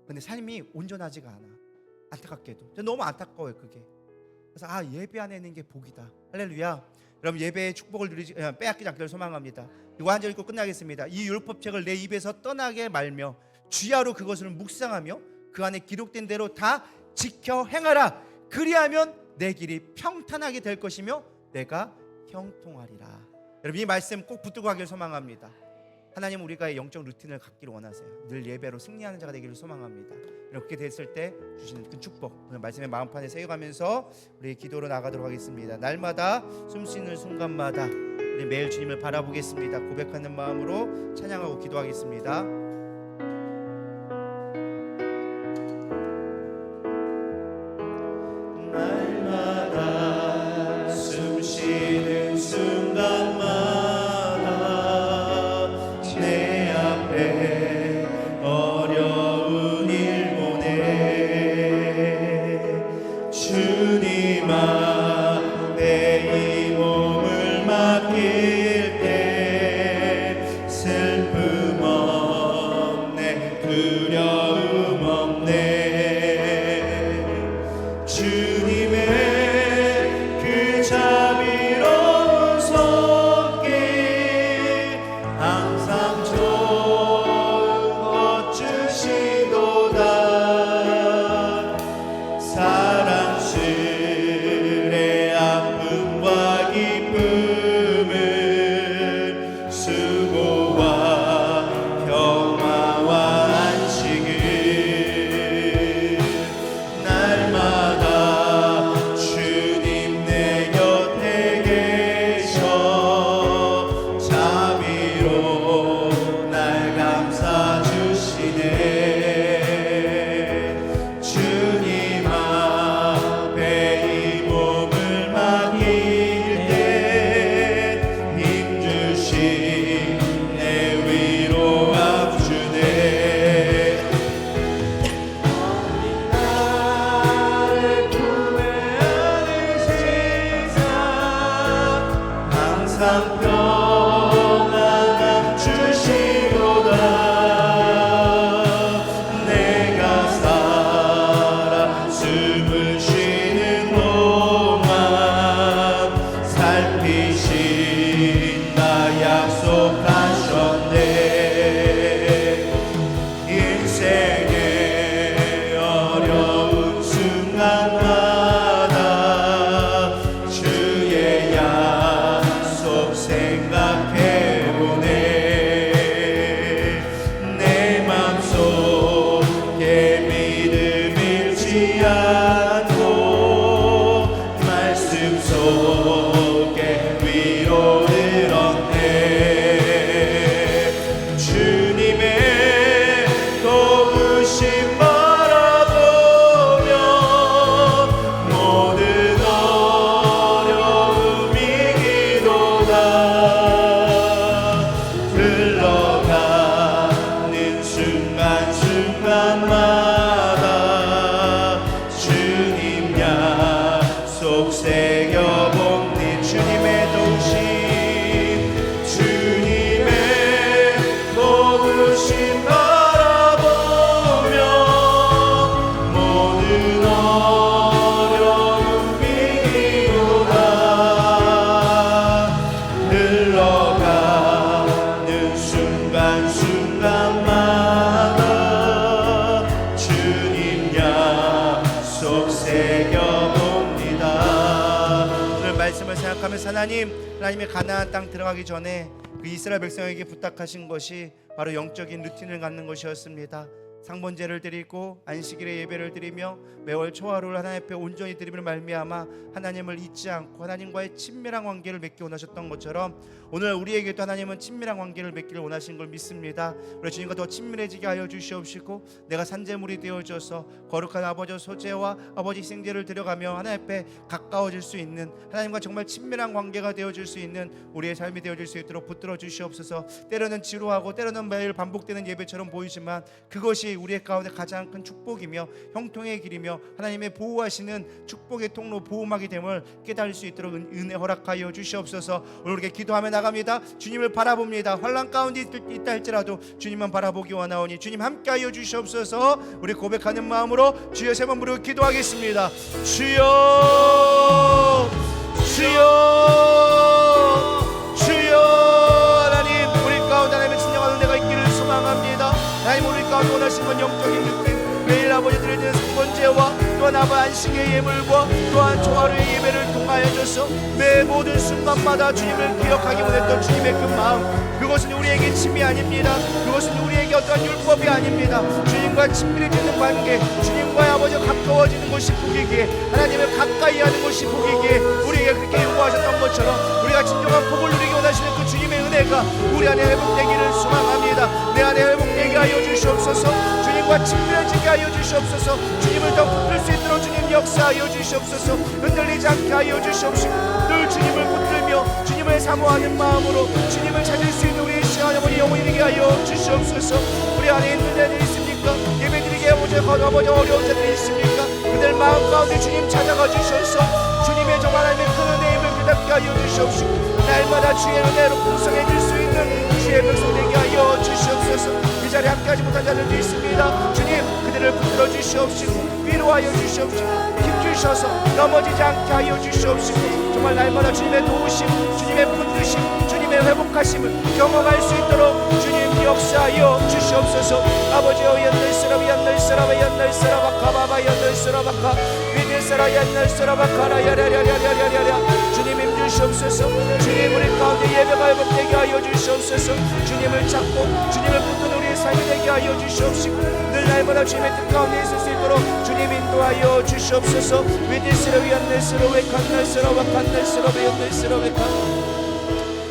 근데 삶이 온전하지가 않아. 안타깝게도 너무 안타까워요 그게. 그래서 예배 안에 있는 게 복이다. 할렐루야. 여러분 예배의 축복을 누리지 빼앗기지 않기를 소망합니다. 이거 한 절 읽고 끝나겠습니다. 이 율법책을 내 입에서 떠나게 말며 주야로 그것을 묵상하며 그 안에 기록된 대로 다 지켜 행하라. 그리하면 내 길이 평탄하게 될 것이며 내가 형통하리라. 여러분 이 말씀 꼭 붙들고 가기를 소망합니다. 하나님 우리가 영적 루틴을 갖기를 원하세요. 늘 예배로 승리하는 자가 되기를 소망합니다. 이렇게 됐을 때 주시는 그 축복 오늘 말씀의 마음판에 새겨가면서 우리 기도로 나가도록 하겠습니다. 날마다 숨쉬는 순간마다 우리 매일 주님을 바라보겠습니다. 고백하는 마음으로 찬양하고 기도하겠습니다. 날마다 숨쉬는 순간마다 내 앞에 어려운 일 보내 주님 앞에 이 몸을 맡길 때 슬픔 없네 두려움 없네 주님의 그 자비로운 손길 항상 좋은 것 주시도다 사랑스레 아픔과 기쁨을 수고와 평화와 안식을 날마다 주님 내 곁에 계셔 자비로 날 감싸 주시네 주님 앞에 이 기도하면서 하나님의 가나안 땅 들어가기 전에 그 이스라엘 백성에게 부탁하신 것이 바로 영적인 루틴을 갖는 것이었습니다. 상번제를 드리고 안식일에 예배를 드리며 매월 초하루를 하나님 앞에 온전히 드림을 말미암아 하나님을 잊지 않고 하나님과의 친밀한 관계를 맺기 원하셨던 것처럼 오늘 우리에게도 하나님은 친밀한 관계를 맺기를 원하신 걸 믿습니다. 우리 주님과 더 친밀해지게 하여 주시옵시고 내가 산재물이 되어져서 거룩한 아버지 소재와 아버지 생제를 드려가며 하나님 앞에 가까워질 수 있는 하나님과 정말 친밀한 관계가 되어질 수 있는 우리의 삶이 되어질 수 있도록 붙들어 주시옵소서. 때로는 지루하고 때로는 매일 반복되는 예배처럼 보이지만 그것이 우리의 가운데 가장 큰 축복이며 형통의 길이며 하나님의 보호하시는 축복의 통로 보호막이 됨을 깨달을 수 있도록 은혜 허락하여 주시옵소서. 오늘 우리가 기도하며 나갑니다. 주님을 바라봅니다. 환난 가운데 있다 할지라도 주님만 바라보기 원하오니 주님 함께하여 주시옵소서. 우리 고백하는 마음으로 주여 세 번 부르고 기도하겠습니다. 주여 주여 주여. 하나님 우리 가운데 하나님의 진정한 은혜가 있기를 소망합니다. 하나님 우리 가운데 원하신 건 영적인 느낌, 매일 아버지 드리는 성번제와 또한 아버 안식의 예물과 또한 조화로의 예배를 통하여줘서 매 모든 순간마다 주님을 기억하기 원했던 주님의 그 마음, 그것은 우리에게 침이 아닙니다. 그것은 우리에게 어떠한 율법이 아닙니다. 주님과 친밀해지는 관계, 주님과 아버지가 가까워지는 것이 복이기에 하나님을 가까이 하는 것이 복이기에 우리에게 그렇게 요구하셨던 것처럼 우리가 진정한 복을 누리기 원하시는 그 주님의 은혜가 우리 안에 회복되기를 소망합니다. 내 안에 회복되게 하여 주시옵소서. 주님과 친밀해지게 하여 주시옵소서. 주님을 더 붙들 수 있도록 주님 역사하여 주시옵소서. 흔들리지 않게 하여 주시옵시고 늘 주님을 붙들며 주님을 사모하는 마음으로 주님을 찾을 수 있는 우리의 시간 아버지 영원히 되게 하여 주시옵소서. 우리 안에 있는 자들 있습니까? 예배드리게 아버지 어려운 자들이 있습니까? 그들 마음 가운데 주님 찾아가 주셔서 주님의 정말 하나님의 큰 은혜임을 깨닫게 하여 주시옵시고 날마다 주의 은혜로 풍성해질 수 있는 주의 백성 되게 하여 주시옵소서. 이 자리에 함께하지 못한 자들도 있습니다. 주님 그들을 붙들어 주시옵시고 위로하여 주시옵시고 힘주셔서 넘어지지 않게 하여 주시옵시고 정말 날마다 주님의 도우심, 주님의 붙드심, 주님의 회복하심을 경험할 수 있도록 주님 역사하여 주시옵소서. 아버지여 연날스러바 가바바 연날스러바카 위들스라 연날스러바카라 야랴랴랴랴랴랴. 주님 힘주시옵소서. 주님 우리 가운데 예배가 회복되게 하여 주시옵소서. 주님을 찾고 주님을 붙드는 우리의 삶이 되게 하여 주시옵시고 늘 날마다 주님의 뜻 가운데 있을 수 있도록 주님 인도하여 주시옵소서. 위들스라 연날스러 웨칸날스러 와칸날스러 연날스러 웨칸.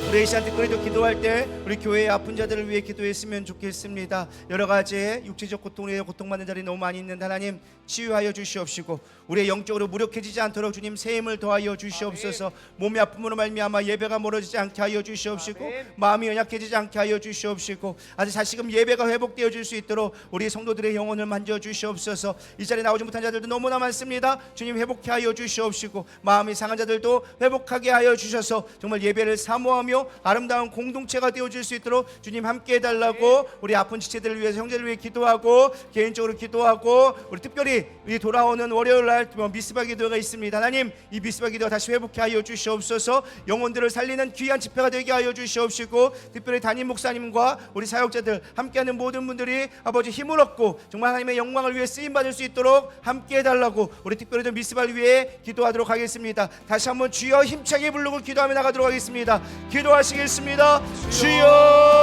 우리 이 시간 특별히도 기도할 때 우리 교회의 아픈 자들을 위해 기도했으면 좋겠습니다. 여러 가지의 육체적 고통으로 고통받는 자들이 너무 많이 있는 하나님 치유하여 주시옵시고 우리의 영적으로 무력해지지 않도록 주님 새 힘을 더하여 주시옵소서. 몸의 아픔으로 말미암아 예배가 멀어지지 않게 하여 주시옵시고 마음이 연약해지지 않게 하여 주시옵시고 아주 다시금 예배가 회복되어질 수 있도록 우리 성도들의 영혼을 만져 주시옵소서. 이 자리에 나오지 못한 자들도 너무나 많습니다. 주님 회복케 하여 주시옵시고 마음이 상한 자들도 회복하게 하여 주셔서 정말 예배를 사모하며 아름다운 공동체가 되어질 수 있도록 주님 함께 해달라고 우리 아픈 지체들을 위해서 형제를 위해 기도하고 개인적으로 기도하고 우리 특별히 우리 돌아오는 월요일날 미스바 기도가 있습니다. 하나님 이 미스바 기도가 다시 회복케 하여 주시옵소서. 영혼들을 살리는 귀한 집회가 되게 하여 주시옵시고 특별히 담임 목사님과 우리 사역자들 함께하는 모든 분들이 아버지 힘을 얻고 정말 하나님의 영광을 위해 쓰임받을 수 있도록 함께 해달라고 우리 특별히 미스바를 위해 기도하도록 하겠습니다. 다시 한번 주여 힘차게 부르고 기도하며 나가도록 하겠습니다. 기도하시겠습니다. 주여